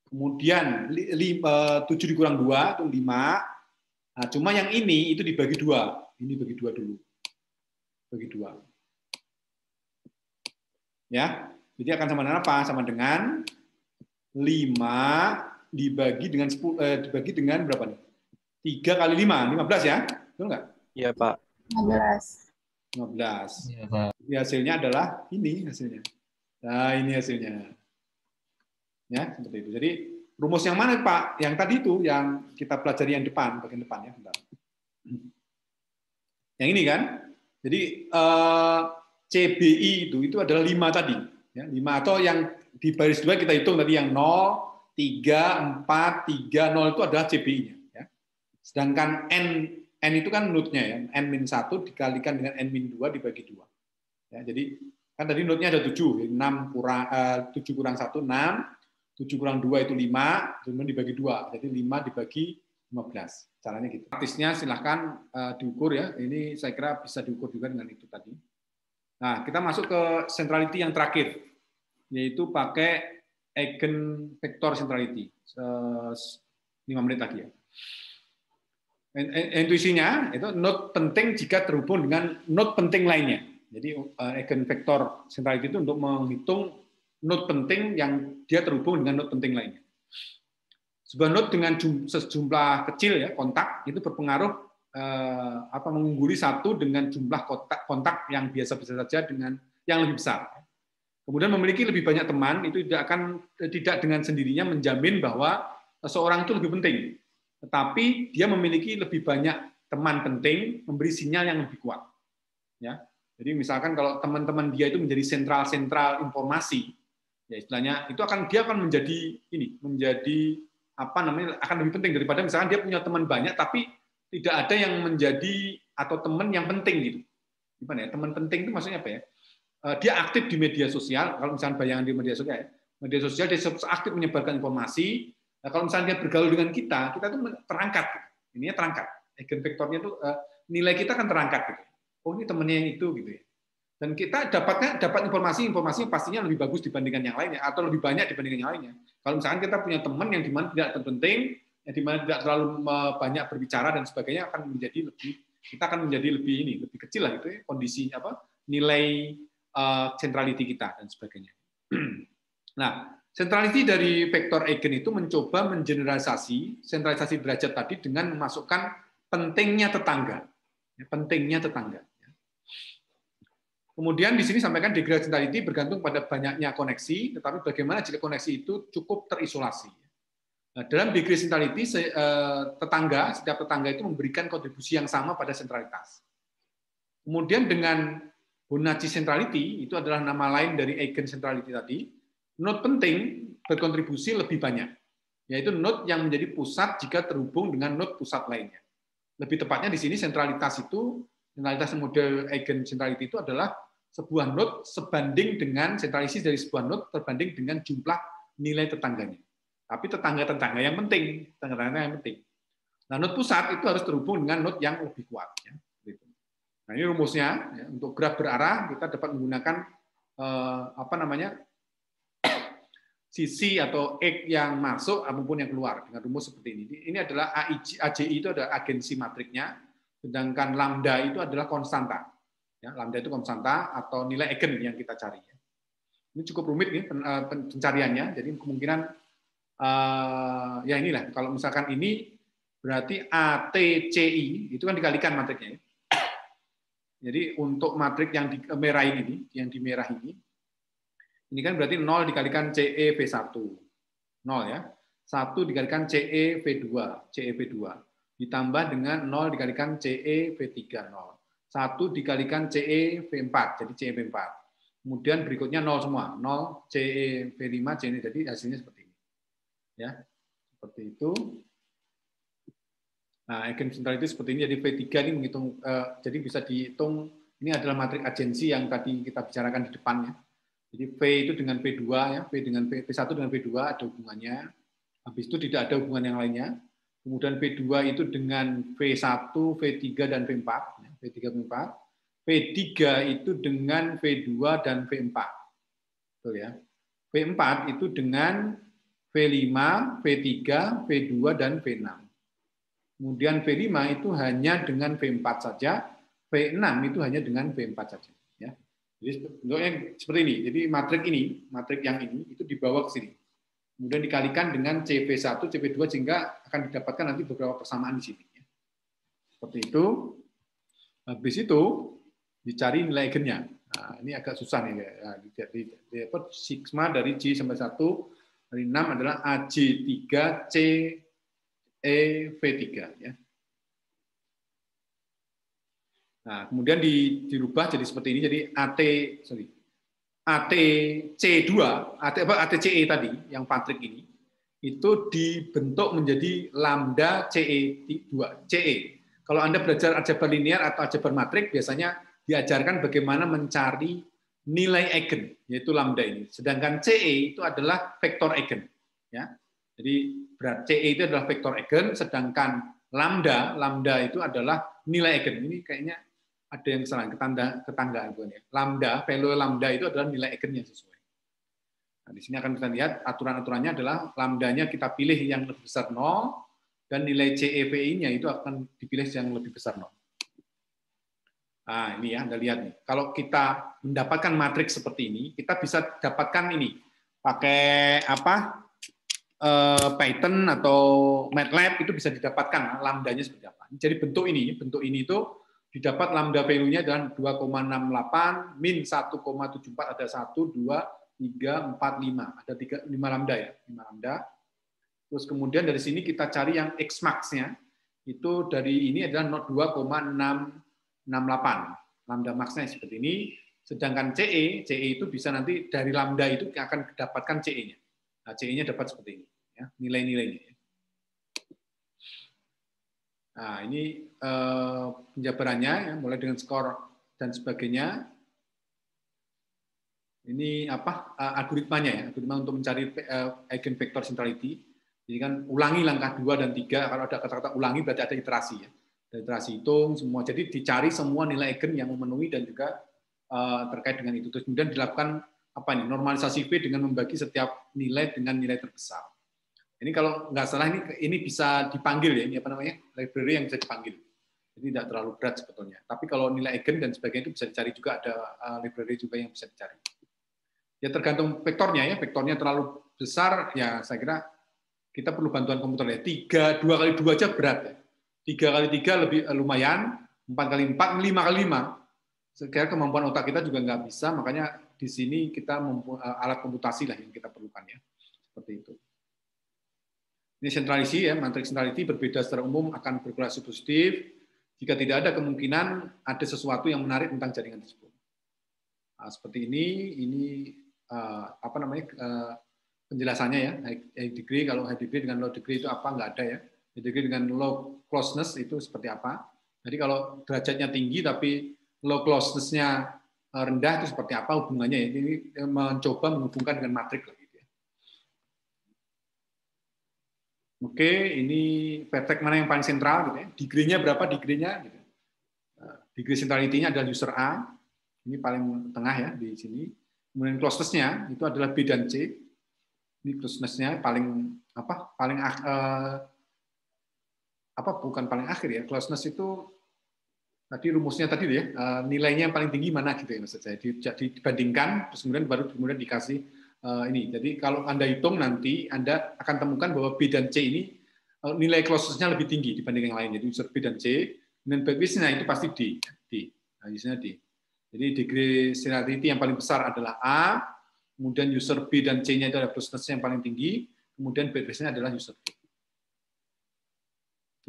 Kemudian 7 dikurang 2 itu 5. Nah, cuma yang ini itu dibagi 2. Ini bagi 2 dulu. Bagi 2. Ya. Jadi akan sama dengan apa? Sama dengan 5 dibagi dengan 10 dibagi dengan berapa nih? 3 kali 5, 15 ya? Betul nggak? Iya, Pak. 15. 15. 15. Iya, Pak. Ini hasilnya adalah ini hasilnya. Nah, ini hasilnya. Ya, seperti itu. Jadi, rumus yang mana, Pak? Yang tadi itu, yang kita pelajari yang depan, bagian depan ya. Bentar. Yang ini kan? Jadi, CBI itu adalah 5 tadi. Ya, 5 atau yang di baris 2 kita hitung tadi yang 0, 3, 4, 3, 0 itu adalah CBI-nya. Sedangkan N itu kan node-nya ya, N-1 dikalikan dengan N-2 dibagi 2. Ya, jadi kan tadi node-nya ada 7, 7 kurang 1, 6, 7 kurang 2 itu 5, kemudian dibagi 2, jadi 5 dibagi 15. Caranya gitu. Praktisnya silahkan diukur ya, ini saya kira bisa diukur juga dengan itu tadi. Nah, kita masuk ke centrality yang terakhir, yaitu pakai eigenvector centrality. 5 menit lagi ya. Intuisinya itu node penting jika terhubung dengan node penting lainnya. Jadi eigenvector centrality itu untuk menghitung node penting yang dia terhubung dengan node penting lainnya. Sebuah node dengan sejumlah kecil ya kontak itu berpengaruh mengungguli satu dengan jumlah kontak yang biasa-biasa saja dengan yang lebih besar. Kemudian memiliki lebih banyak teman itu tidak dengan sendirinya menjamin bahwa seseorang itu lebih penting. Tetapi dia memiliki lebih banyak teman penting, memberi sinyal yang lebih kuat. Ya, jadi misalkan kalau teman-teman dia itu menjadi sentral informasi, ya istilahnya itu dia akan menjadi akan lebih penting daripada misalkan dia punya teman banyak tapi tidak ada yang menjadi atau teman yang penting gitu. Gimana ya? Teman penting itu maksudnya apa ya? Dia aktif di media sosial. Kalau misalkan bayangan di media sosial dia aktif menyebarkan informasi. Nah, kalau misalnya dia bergaul dengan kita tuh terangkat. Ininya terangkat. Eigenvektornya tuh nilai kita kan terangkat gitu. Oh, ini temennya yang itu gitu ya. Dan kita dapat informasi yang pastinya lebih bagus dibandingkan yang lainnya atau lebih banyak dibandingkan yang lainnya. Kalau misalkan kita punya teman yang dimana tidak terpenting, yang dimana tidak terlalu banyak berbicara dan sebagainya kita akan menjadi lebih kecil lah gitu ya kondisi nilai centrality kita dan sebagainya. Nah, centrality dari vektor eigen itu mencoba mengeneralisasi sentralisasi derajat tadi dengan memasukkan pentingnya tetangga. Pentingnya tetangga. Kemudian di sini sampaikan degree centrality bergantung pada banyaknya koneksi, tetapi bagaimana jika koneksi itu cukup terisolasi. Nah, dalam degree centrality, setiap tetangga itu memberikan kontribusi yang sama pada sentralitas. Kemudian dengan Fibonacci centrality, itu adalah nama lain dari eigen centrality tadi, node penting berkontribusi lebih banyak, yaitu node yang menjadi pusat jika terhubung dengan node pusat lainnya. Lebih tepatnya di sini sentralitas model eigen centrality itu adalah sebuah node sebanding dengan sentralisis dari sebuah node terbanding dengan jumlah nilai tetangganya. Tapi tetangga-tetangga yang penting, Nah, node pusat itu harus terhubung dengan node yang lebih kuat. Ya. Nah, ini rumusnya. Ya. Untuk graf berarah kita dapat menggunakan sisi atau X yang masuk maupun yang keluar dengan rumus seperti ini. Ini adalah AJI itu adalah agensi matriknya, sedangkan lambda itu adalah konstanta. Ya, lambda itu konstanta atau nilai eigen yang kita cari. Ini cukup rumit nih pencariannya. Jadi kemungkinan ya inilah. Kalau misalkan ini berarti ATCI itu kan dikalikan matriknya. Jadi untuk matrik yang di merah ini, ini kan berarti 0 dikalikan CE V1. 0 ya. 1 dikalikan CE V2, ditambah dengan 0 dikalikan CE V3, 0. 1 dikalikan CE V4, jadi CE V4. Kemudian berikutnya 0 semua, 0 CE V5, CE, jadi hasilnya seperti ini. Ya. Seperti itu. Nah, eigen centrality seperti ini, jadi V3 ini menghitung, jadi bisa dihitung, ini adalah matrik agensi yang tadi kita bicarakan di depannya. Jadi V itu dengan V2, ya, V1 dengan V2 ada hubungannya, habis itu tidak ada hubungan yang lainnya. Kemudian V2 itu dengan V1, V3, dan V4, ya, V3, V4. V3 itu dengan V2 dan V4. Betul ya. V4 itu dengan V5, V3, V2, dan V6. Kemudian V5 itu hanya dengan V4 saja, V6 itu hanya dengan V4 saja. Ya. Jadi bentuknya seperti ini. Jadi matrik yang ini itu dibawa ke sini. Kemudian dikalikan dengan CV1, CV2 sehingga akan didapatkan nanti beberapa persamaan di sini. Seperti itu. Habis itu dicari nilai eigennya. Nah, ini agak susah nih. Sigma dari J sampai 1 dari 6 adalah AJ3C EV3 ya. Nah, kemudian dirubah jadi seperti ini, jadi ATC2, ATCE tadi yang matrik ini itu dibentuk menjadi lambda CE2, CE. Kalau Anda belajar aljabar linear atau aljabar matrik biasanya diajarkan bagaimana mencari nilai eigen, yaitu lambda ini. Sedangkan CE itu adalah vektor eigen, ya. Jadi berat CE itu adalah vektor eigen, sedangkan lambda itu adalah nilai eigen. Ini kayaknya ada yang salah, ketanggaan. Lambda, value lambda itu adalah nilai eigen yang sesuai. Nah, di sini akan kita lihat aturan-aturannya adalah lambdanya kita pilih yang lebih besar 0, dan nilai CEVI-nya itu akan dipilih yang lebih besar 0. Nah, ini ya, Anda lihat nih. Kalau kita mendapatkan matriks seperti ini, kita bisa dapatkan ini pakai apa? Python atau MATLAB itu bisa didapatkan lambdanya seperti apa. Jadi bentuk ini itu didapat lambda value-nya adalah 2,68 min 1,74 ada 1 2 3 4 5 ada 5 lambda ya, 5 lambda. Terus kemudian dari sini kita cari yang X max-nya itu dari ini adalah 2,668 lambda max-nya seperti ini. Sedangkan CE itu bisa nanti dari lambda itu akan didapatkan CE-nya. Nah, CE-nya dapat seperti ini, ya, nilai-nilainya. Nah, ini penjabarannya, ya, mulai dengan skor dan sebagainya. Ini apa algoritmanya ya, algoritma untuk mencari eigenvector centrality. Jadi kan ulangi langkah 2 dan 3. Kalau ada kata-kata ulangi berarti ada iterasi ya. Ada iterasi hitung semua. Jadi dicari semua nilai eigen yang memenuhi dan juga terkait dengan itu. Terus kemudian dilakukan apa ini normalisasi V dengan membagi setiap nilai dengan nilai terbesar. Ini kalau nggak salah ini bisa dipanggil ya, ini apa namanya, library yang bisa dipanggil. Jadi tidak terlalu berat sebetulnya. Tapi kalau nilai eigen dan sebagainya itu bisa dicari juga, ada library juga yang bisa dicari. Ya tergantung vektornya ya, vektornya terlalu besar ya saya kira kita perlu bantuan komputer ya. 2 kali 2 aja berat ya. 3 kali 3 lebih lumayan, 4 kali 4, 5 kali 5. Sekiranya kemampuan otak kita juga nggak bisa, makanya di sini kita alat komputasi lah yang kita perlukan ya, seperti itu. Ini centrality ya, matriks centrality berbeda secara umum akan berkorelasi positif jika tidak ada kemungkinan ada sesuatu yang menarik tentang jaringan tersebut. Nah, seperti ini apa namanya penjelasannya ya, high degree, kalau high degree dengan low degree itu apa, nggak ada ya. High degree dengan low closeness itu seperti apa. Jadi kalau derajatnya tinggi tapi low closeness-nya rendah itu seperti apa hubungannya ya. Ini mencoba menghubungkan dengan matriks lagi. Oke, ini vertex mana yang paling sentral gitu ya. Degree-nya berapa degree-nya gitu. Degree centrality-nya adalah user A. Ini paling tengah ya di sini. Kemudian closeness-nya itu adalah B dan C. Ini closeness-nya paling apa? Paling bukan paling akhir ya. Closeness itu tadi rumusnya tadi ya, nilainya yang paling tinggi mana gitu ya maksud saya. Dibandingkan terus kemudian dikasih ini. Jadi kalau Anda hitung nanti Anda akan temukan bahwa B dan C ini nilai closeness-nya lebih tinggi dibanding yang lain. Jadi user B dan C, dan bandwidth-nya itu pasti D. Nah, D. Jadi degree centrality yang paling besar adalah A, kemudian user B dan C-nya itu adalah closeness yang paling tinggi, kemudian bandwidth-nya adalah user B.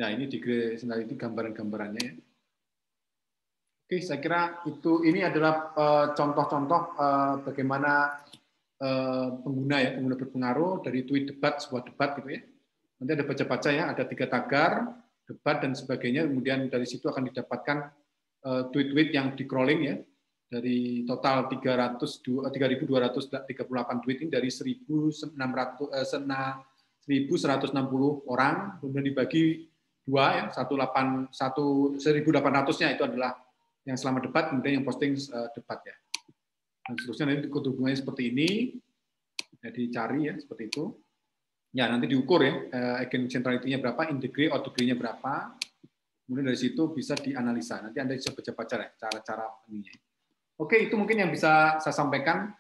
Nah, ini degree centrality gambaran-gambarannya ya. Oke, saya kira ini adalah contoh-contoh bagaimana pengguna berpengaruh dari tweet debat, sebuah debat gitu ya. Nanti ada baca-baca ya, ada 3 tagar, debat dan sebagainya. Kemudian dari situ akan didapatkan tweet-tweet yang di-crawling ya. Dari total 3.238 tweet ini dari 1.160 orang, kemudian dibagi 2 ya, 1.800-nya itu adalah yang selama debat, kemudian yang posting debat ya. Dan seterusnya nanti hubungannya seperti ini, ya, dicari ya seperti itu. Ya nanti diukur ya, eigen centrality-nya berapa, in degree, out degree-nya berapa. Kemudian dari situ bisa dianalisa. Nanti Anda bisa baca-baca ya cara-cara ininya. Oke, itu mungkin yang bisa saya sampaikan.